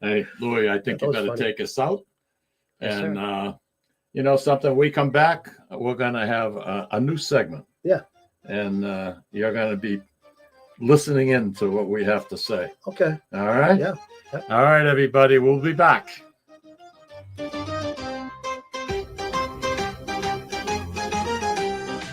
Hey, Louis, I think That you was better funny. take us out. Yes, And you know something? We come back, we're gonna have a new segment. Yeah. And you're gonna be listening in to what we have to say. Okay. All right? Yeah. All right, everybody. We'll be back.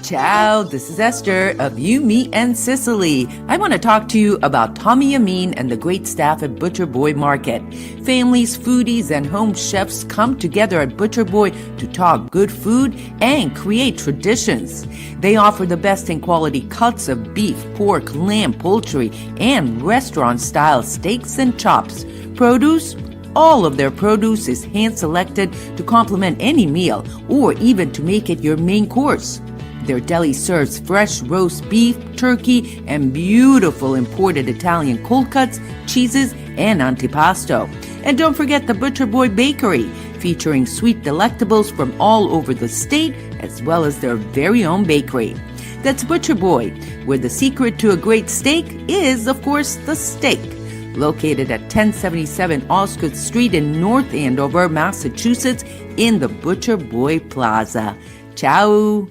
Ciao, this is Esther of You, Me, and Sicily. I want to talk to you about Tommy Amin and the great staff at Butcher Boy Market. Families, foodies, and home chefs come together at Butcher Boy to talk good food and create traditions. They offer the best in quality cuts of beef, pork, lamb, poultry, and restaurant-style steaks and chops. Produce? All of their produce is hand-selected to complement any meal or even to make it your main course. Their deli serves fresh roast beef, turkey, and beautiful imported Italian cold cuts, cheeses, and antipasto. And don't forget the Butcher Boy Bakery, featuring sweet delectables from all over the state, as well as their very own bakery. That's Butcher Boy, where the secret to a great steak is, of course, the steak. Located at 1077 Osgood Street in North Andover, Massachusetts, in the Butcher Boy Plaza. Ciao!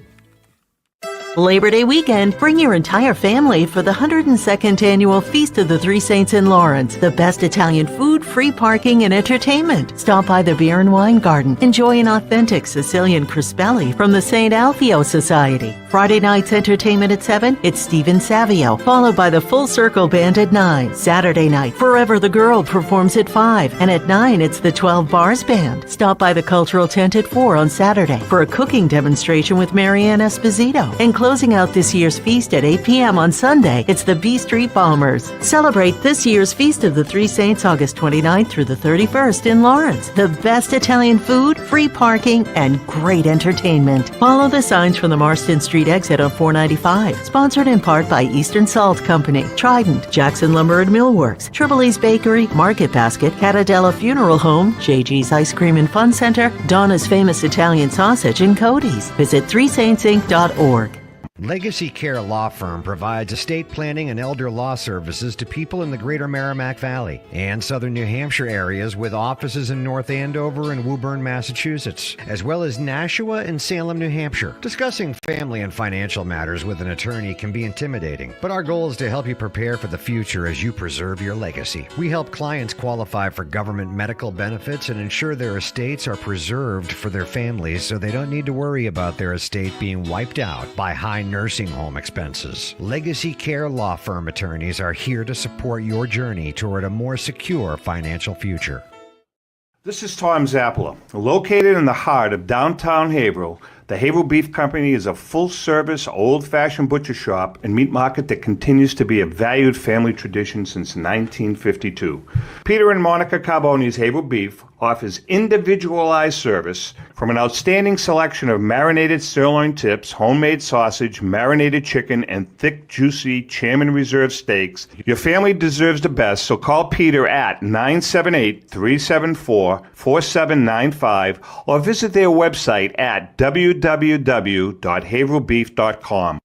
Labor Day weekend, bring your entire family for the 102nd Annual Feast of the Three Saints in Lawrence. The best Italian food, free parking, and entertainment. Stop by the Beer and Wine Garden. Enjoy an authentic Sicilian crispelli from the St. Alfio Society. Friday night's entertainment at 7, it's Stephen Savio, followed by the Full Circle Band at 9. Saturday night, Forever the Girl performs at 5, and at 9, it's the 12 Bars Band. Stop by the Cultural Tent at 4 on Saturday for a cooking demonstration with Marianne Esposito. And closing out this year's feast at 8 p.m. on Sunday, it's the B Street Bombers. Celebrate this year's Feast of the Three Saints August 29th through the 31st in Lawrence. The best Italian food, free parking, and great entertainment. Follow the signs from the Marston Street exit on 495. Sponsored in part by Eastern Salt Company, Trident, Jackson Lumber and Millworks, Triple E's Bakery, Market Basket, Catadella Funeral Home, JG's Ice Cream and Fun Center, Donna's Famous Italian Sausage, and Cody's. Visit threesaintsinc.org. Legacy Care Law Firm provides estate planning and elder law services to people in the greater Merrimack Valley and southern New Hampshire areas with offices in North Andover and Woburn, Massachusetts, as well as Nashua and Salem, New Hampshire. Discussing family and financial matters with an attorney can be intimidating, but our goal is to help you prepare for the future as you preserve your legacy. We help clients qualify for government medical benefits and ensure their estates are preserved for their families so they don't need to worry about their estate being wiped out by high nursing home expenses. Legacy Care Law Firm attorneys are here to support your journey toward a more secure financial future. This is Tom Zappala. Located in the heart of downtown Haverhill, the Haverhill Beef Company is a full-service, old-fashioned butcher shop and meat market that continues to be a valued family tradition since 1952. Peter and Monica Carboni's Haverhill Beef offers individualized service from an outstanding selection of marinated sirloin tips, homemade sausage, marinated chicken, and thick, juicy Chairman Reserve steaks. Your family deserves the best, so call Peter at 978-374-4795 or visit their website at www.haverhillbeef.com.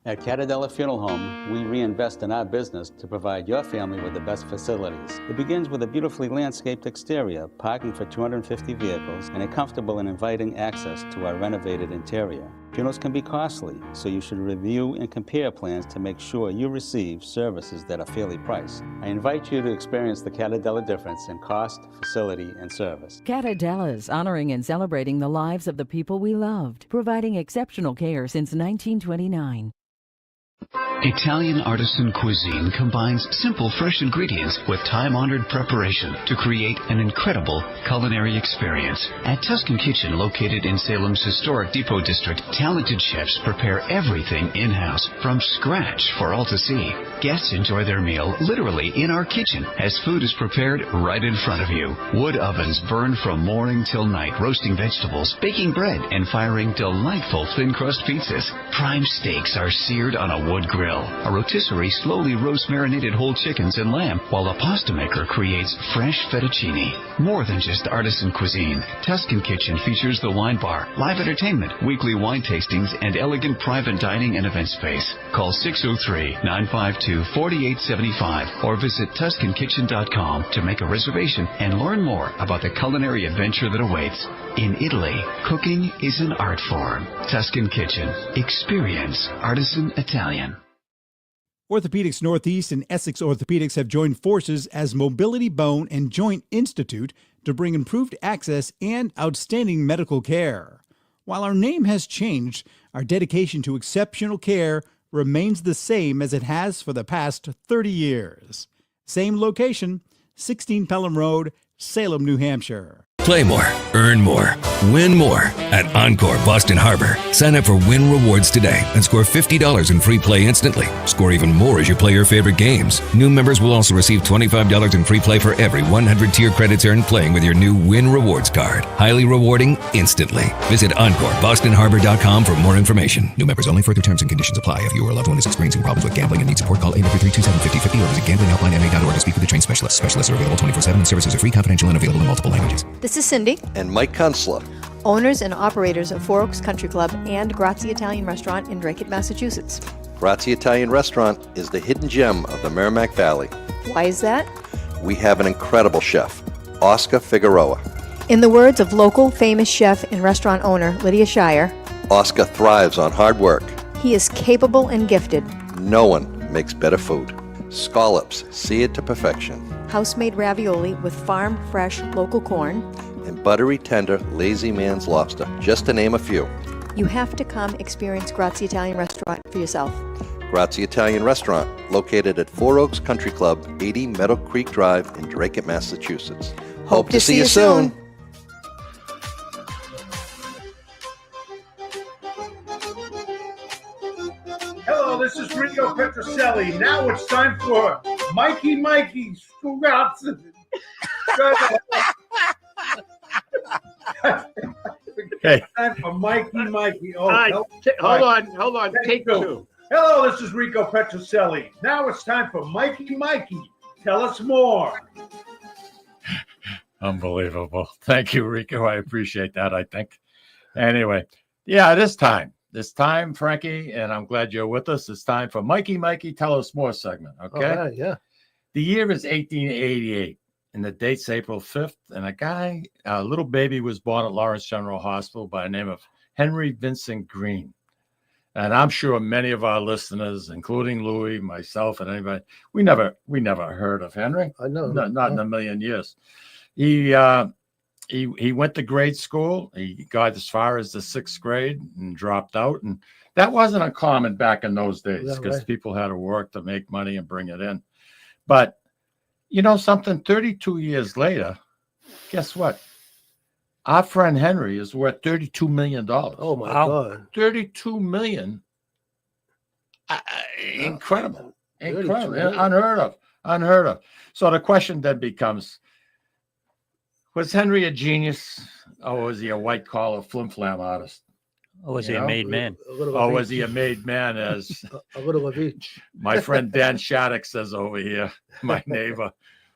At Catadella Funeral Home, we reinvest in our business to provide your family with the best facilities. It begins with a beautifully landscaped exterior, parking for 250 vehicles, and a comfortable and inviting access to our renovated interior. Funerals can be costly, so you should review and compare plans to make sure you receive services that are fairly priced. I invite you to experience the Catadella difference in cost, facility, and service. Catadella's honoring and celebrating the lives of the people we loved, providing exceptional care since 1929. Italian artisan cuisine combines simple, fresh ingredients with time-honored preparation to create an incredible culinary experience. At Tuscan Kitchen, located in Salem's historic Depot District, talented chefs prepare everything in-house from scratch for all to see. Guests enjoy their meal literally in our kitchen as food is prepared right in front of you. Wood ovens burn from morning till night, roasting vegetables, baking bread, and firing delightful thin-crust pizzas. Prime steaks are seared on a wood grill. A rotisserie slowly roasts marinated whole chickens and lamb, while a pasta maker creates fresh fettuccine. More than just artisan cuisine, Tuscan Kitchen features the wine bar, live entertainment, weekly wine tastings, and elegant private dining and event space. Call 603-952-4875 or visit TuscanKitchen.com to make a reservation and learn more about the culinary adventure that awaits. In Italy, cooking is an art form. Tuscan Kitchen. Experience artisan Italian. Orthopedics Northeast and Essex Orthopedics have joined forces as Mobility Bone and Joint Institute to bring improved access and outstanding medical care. While our name has changed, our dedication to exceptional care remains the same as it has for the past 30 years. Same location, 16 Pelham Road, Salem, New Hampshire. Play more, earn more, win more at Encore Boston Harbor. Sign up for Win Rewards today and score $50 in free play instantly. Score even more as you play your favorite games. New members will also receive $25 in free play for every 100 tier credits earned playing with your new Win Rewards card. Highly rewarding instantly. Visit EncoreBostonHarbor.com for more information. New members only. Further terms and conditions apply. If you or a loved one is experiencing problems with gambling and needs support, call 833-277-5050 or visit gamblinghelplinema.org to speak with a trained specialist. Specialists are available 24/7 and services are free, confidential, and available in multiple languages. This is Cindy, And Mike Kunstler. owners and operators of Four Oaks Country Club and Grazie Italian Restaurant in Drake, Massachusetts. Grazie Italian Restaurant is the hidden gem of the Merrimack Valley. Why is that? We have an incredible chef, Oscar Figueroa. In the words of local famous chef and restaurant owner Lydia Shire, Oscar thrives on hard work. he is capable and gifted. No one makes better food. Scallops, seared to perfection. House-made ravioli with farm-fresh local corn. And buttery, tender, lazy man's lobster, just to name a few. You have to come experience Grazie Italian Restaurant for yourself. Grazie Italian Restaurant, located at Four Oaks Country Club, 80 Meadow Creek Drive in Drake, Massachusetts. Hope to see you soon. Hello, this is Rico Petroselli. Now it's time for Mikey's Scoots. Hey. Time for Mikey. Oh, All right, hold on. Take two. two. Hello, this is Rico Petroselli. Now it's time for Mikey. Tell us more. Unbelievable. Thank you, Rico. I appreciate that, I think. Anyway, yeah, it is time. it's time, Frankie, and I'm glad you're with us. It's time for Mikey, Tell Us More segment, okay? All right, yeah. The year is 1888, and the date's April 5th, and a little baby was born at Lawrence General Hospital by the name of Henry Vincent Green. And I'm sure many of our listeners, including Louis, myself, and anybody, we never heard of Henry. I know. Not in a million years. He went to grade school. He got as far as the 6th grade and dropped out. And that wasn't uncommon back in those days because people had to work to make money and bring it in. But you know something, 32 years later, guess what? Our friend Henry is worth $32 million. Oh, my God. $32 million. Incredible. Incredible. million. Unheard of. So the question then becomes, was Henry a genius, or was he a white-collar flim-flam artist? Or was he a made man? Or was he a made man, as a little of each? My friend Dan Shattuck says over here, my neighbor.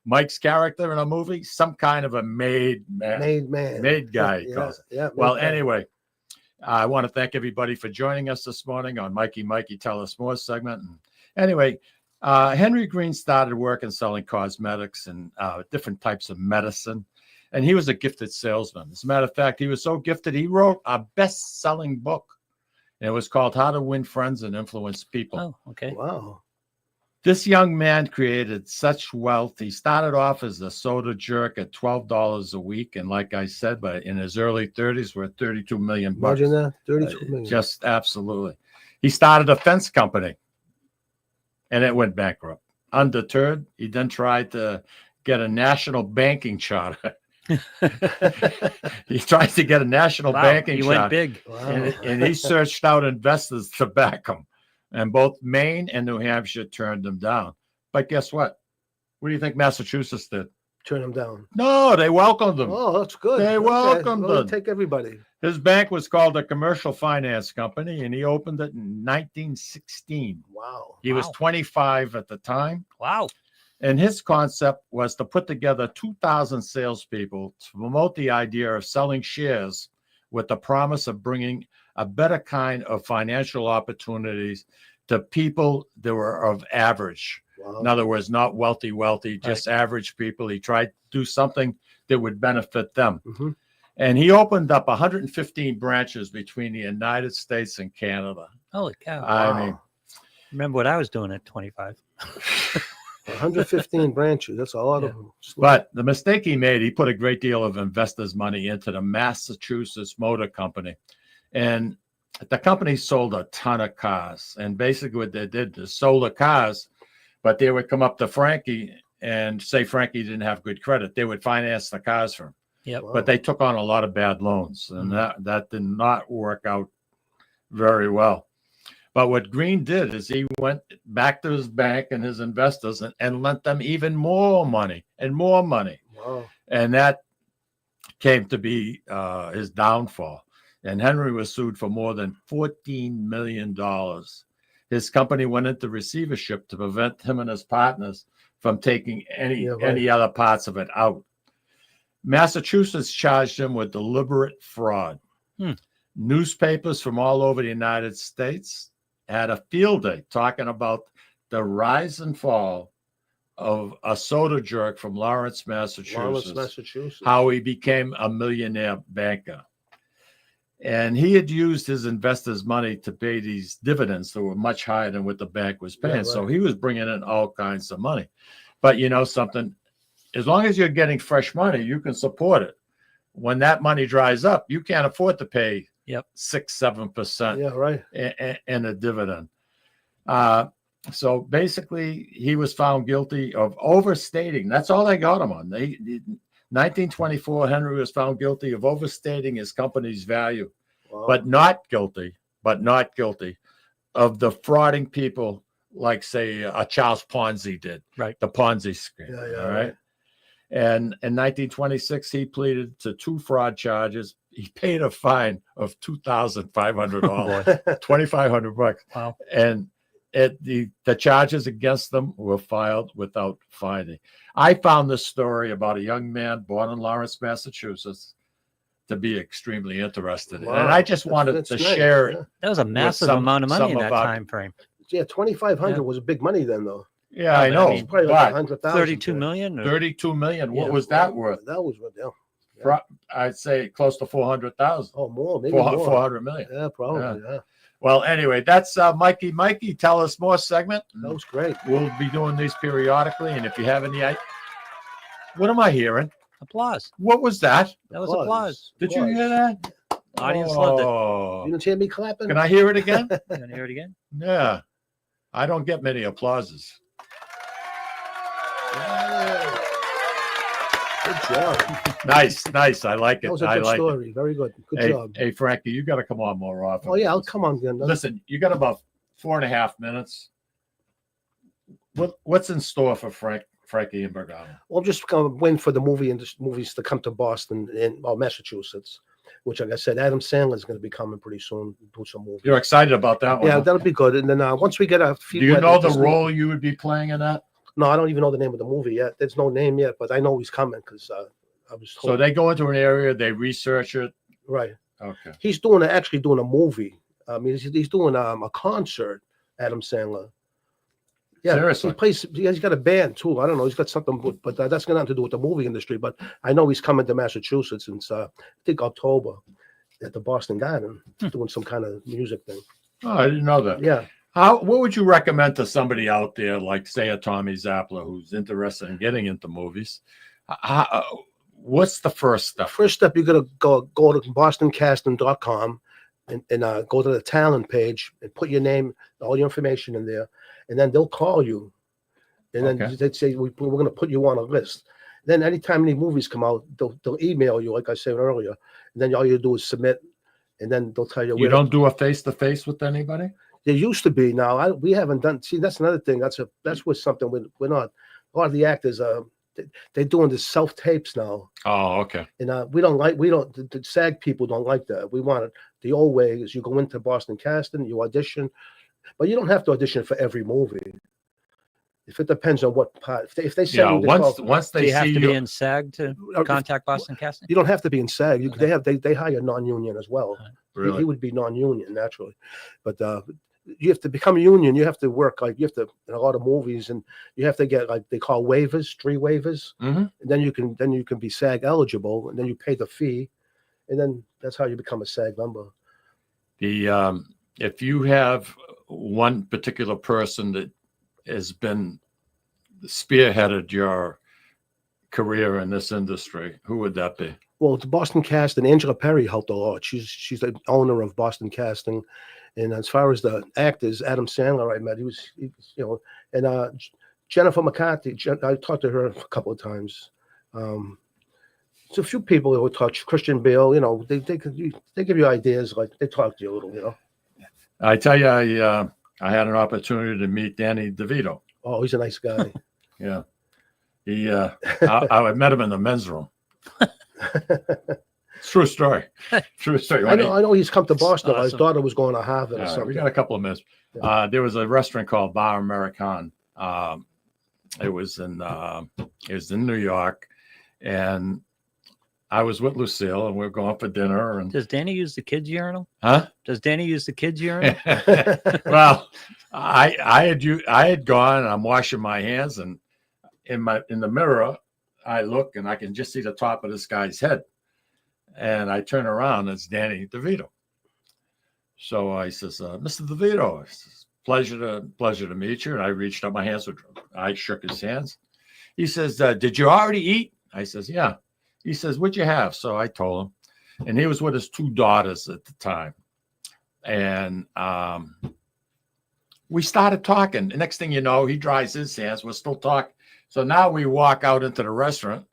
Mike's character in a movie, some kind of a made man. Made guy, he calls it. Yeah, well, anyway, I want to thank everybody for joining us this morning on Mikey, Tell Us More segment. And anyway, Henry Green started working selling cosmetics and different types of medicine. And he was a gifted salesman. As a matter of fact, he was so gifted, he wrote a best-selling book. And it was called How to Win Friends and Influence People. Oh, okay. Wow. This young man created such wealth. He started off as a soda jerk at $12 a week. And like I said, but in his early 30s, we're $32 million. Imagine that, $32 million. Just absolutely. He started a fence company, and it went bankrupt. Undeterred, he then tried to get a national banking charter. He tried to get a national banking charter. He went big. And he searched out investors to back him. And both Maine and New Hampshire turned him down. But guess what? What do you think Massachusetts did? Turn him down. No, they welcomed him. Oh, that's good. They welcomed him. Take everybody. His bank was called the Commercial Finance Company, and he opened it in 1916. Wow. He was 25 at the time. Wow. And his concept was to put together 2,000 salespeople to promote the idea of selling shares with the promise of bringing a better kind of financial opportunities to people that were of average. Wow. In other words, not wealthy, just average people. He tried to do something that would benefit them. Mm-hmm. And he opened up 115 branches between the United States and Canada. Holy cow. I mean, remember what I was doing at 25. 115 branches. That's a lot of them. But the mistake he made, he put a great deal of investors' money into the Massachusetts Motor Company. And the company sold a ton of cars. And basically what they did is sold the cars, but they would come up to Frankie and say Frankie didn't have good credit. They would finance the cars for him. Yep. But they took on a lot of bad loans, and that did not work out very well. But what Green did is he went back to his bank and his investors and lent them even more money and more money. Wow. And that came to be his downfall. And Henry was sued for more than $14 million. His company went into receivership to prevent him and his partners from taking any other parts of it out. Massachusetts charged him with deliberate fraud. Newspapers from all over the United States had a field day talking about the rise and fall of a soda jerk from Lawrence, Massachusetts. How he became a millionaire banker. And he had used his investors' money to pay these dividends that were much higher than what the bank was paying. So he was bringing in all kinds of money. But you know something? As long as you're getting fresh money, you can support it. When that money dries up, you can't afford to pay 6-7% in a dividend. So basically, he was found guilty of overstating. That's all they got him on. 1924, Henry was found guilty of overstating his company's value, but not guilty of defrauding people like, say, Charles Ponzi did. Right. The Ponzi scheme. All right. And in 1926, he pleaded to 2 fraud charges. He paid a fine of $2,500, $2,500. Wow. And the charges against them were filed without finding. I found this story about a young man born in Lawrence, Massachusetts, to be extremely interested in. Wow, And I just wanted that's to nice, share yeah. it. That was a massive some- amount of money some in of that our- time frame. Yeah, 2,500 was a big money then, though. Yeah, I but know. mean, Probably like but 100,000. 32 million. Or, 32 million. What Yeah. was that worth? That was what? Yeah. I'd say close to 400,000. Oh, more, maybe 400, more. 400 million. Yeah, probably. Yeah. Well, anyway, that's Mikey. Mikey, tell us more segment. That was great. We'll be doing these periodically. And if you have any, what am I hearing? applause. What was that? That was applause. Did you hear that? Audience loved it. You didn't hear me clapping? Can I hear it again? You want to hear it again? Yeah. I don't get many applauses. Good job. Nice. I like it. That was a I good like story. Very good. Good it. job. Hey, Frankie, you got to come on more often. Oh, yeah, I'll come on again. Listen, you got about 4.5 minutes. What's in store for Frankie Imbergamo? Well, I'm just going to wait for the movies to come to Boston and Massachusetts, which, like I said, Adam Sandler is going to be coming pretty soon. Do some movies. You're excited about that one? Yeah, huh? that'll be good. And then once we get a few. Do you know the role you would be playing in that? No, I don't even know the name of the movie yet. There's no name yet, but I know he's coming because I was told. So they go into an area, they research it. Right. Okay. He's actually doing a movie. I mean, he's doing a concert. Adam Sandler. Yeah, Seriously? He's got a band too. I don't know. He's got something, but that's got nothing to do with the movie industry. But I know he's coming to Massachusetts since I think October at the Boston Garden, doing some kind of music thing. Oh, I didn't know that. Yeah. What would you recommend to somebody out there, like say a Tommy Zappler, who's interested in getting into movies? What's the first step? First step, you got to go to bostoncasting.com and go to the talent page and put your name, all your information in there, and then they'll call you, and then they'd say we're going to put you on a list. Then anytime any movies come out, they'll email you, like I said earlier, and then all you do is submit, and then they'll tell you. You don't do a face-to-face with anybody? There used to be. Now we haven't done. See, that's another thing. That's what's something we're not. A lot of the actors they're doing the self tapes now. Oh, okay. And the SAG people don't like that. We want it the old way is you go into Boston Casting, you audition, but you don't have to audition for every movie. If it depends on what part. If they send you once they have to be in SAG to contact Boston Casting. You don't have to be in SAG. They hire non-union as well. Really? He would be non-union naturally, but you have to become a union. You have to work in a lot of movies, and you have to get like they call waivers, 3 waivers, and then you can be SAG eligible, and then you pay the fee, and then that's how you become a SAG member. If you have one particular person that has been spearheaded your career in this industry, who would that be? Well, the Boston Casting, Angela Perry helped a lot. She's the owner of Boston Casting. And as far as the actors, Adam Sandler, I met, he was and Jennifer McCarthy, I talked to her a couple of times. It's a few people that would touch. Christian Bale, they give you ideas, like they talk to you a little, I tell you, I had an opportunity to meet Danny DeVito. Oh, he's a nice guy. Yeah. I met him in the men's room. True story. True story. I know he's come to Boston. Awesome. His daughter was going to Harvard or something. We got a couple of minutes. There was a restaurant called Bar American. It was in New York, and I was with Lucille, and we were going for dinner. And does Danny use the kids' urinal? Huh? Does Danny use the kids' urinal? Well, I had gone, and I'm washing my hands, and in the mirror, I look, and I can just see the top of this guy's head. And I turn around, it's Danny DeVito. So I says, Mr. DeVito, I says, pleasure to meet you. And I reached up my hands. I shook his hands. He says, did you already eat? I says, yeah. He says, what'd you have? So I told him. And he was with his 2 daughters at the time. And we started talking. The next thing you know, he dries his hands. We're still talking. So now we walk out into the restaurant,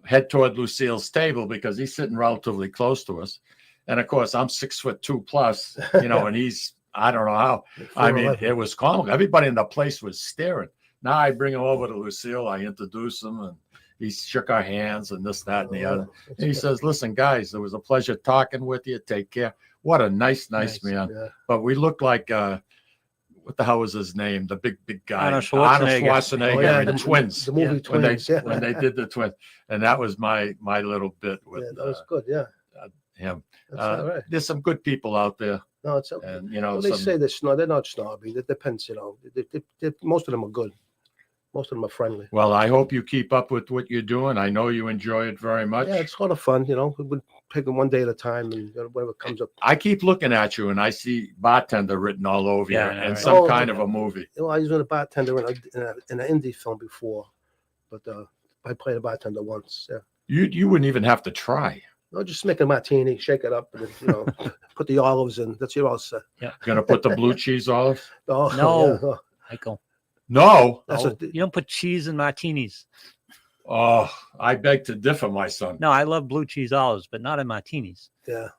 head toward Lucille's table because he's sitting relatively close to us. And of course, I'm 6'2" plus, and he's, I don't know how. I mean, it was comical. Everybody in the place was staring. Now I bring him over to Lucille. I introduce him, and he shook our hands and this, that, and the other. And he says, listen, guys, it was a pleasure talking with you. Take care. What a nice man. Yeah. But we look like, what the hell was his name? The big guy. Arnold Schwarzenegger. And the twins. The movie Twins. When they did the twins. And that was my little bit with. That was good. Yeah. him. That's all right. There's some good people out there, No, it's okay. and you know, Well, they some- say they're not snobby. It depends, you know. Most of them are good. Most of them are friendly. well, I hope you keep up with what you're doing. I know you enjoy it very much. Yeah, it's a lot of fun, you know. We're taking one day at a time, and whatever comes up. I keep looking at you, and I see bartender written all over Yeah, you, I know, and right? some kind of a movie. You know, I was a bartender in an indie film before, but I played a bartender once. Yeah. You wouldn't even have to try. No, just make a martini, shake it up, and then, you know, put the olives in. That's your all set. Gonna put the blue cheese olive? Oh, No. yeah. Michael. No. That's No, you don't put cheese in martinis. Oh, I beg to differ, my son. No, I love blue cheese olives, but not in martinis. Yeah.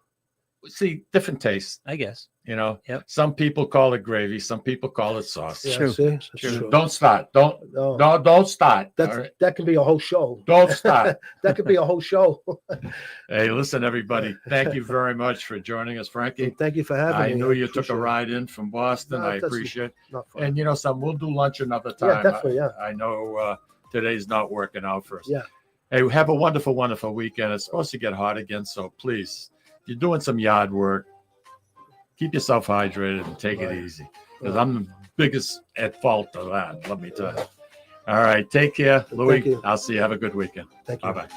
See, different tastes. I guess. You know, Yep. Some people call it gravy. Some people call it sauce. Yeah, True. see? That's True. true. Don't start. Don't start. That's, all right? That can be a whole show. Don't start. That could be a whole show. Hey, listen, everybody. Thank you very much for joining us, Frankie. Thank you for having me. I knew you took a appreciate it. ride in from Boston. No, I that's appreciate it. not fun. And you know, we'll do lunch another time. Yeah, definitely, yeah. I know today's not working out for us. Yeah. Hey, have a wonderful, wonderful weekend. It's supposed to get hot again, so please, if you're doing some yard work, keep yourself hydrated and take it easy. Because I'm the biggest at fault of that, let me tell you. All right, take care, Louis. you. I'll see you. Have a good weekend. Thank you. Bye-bye.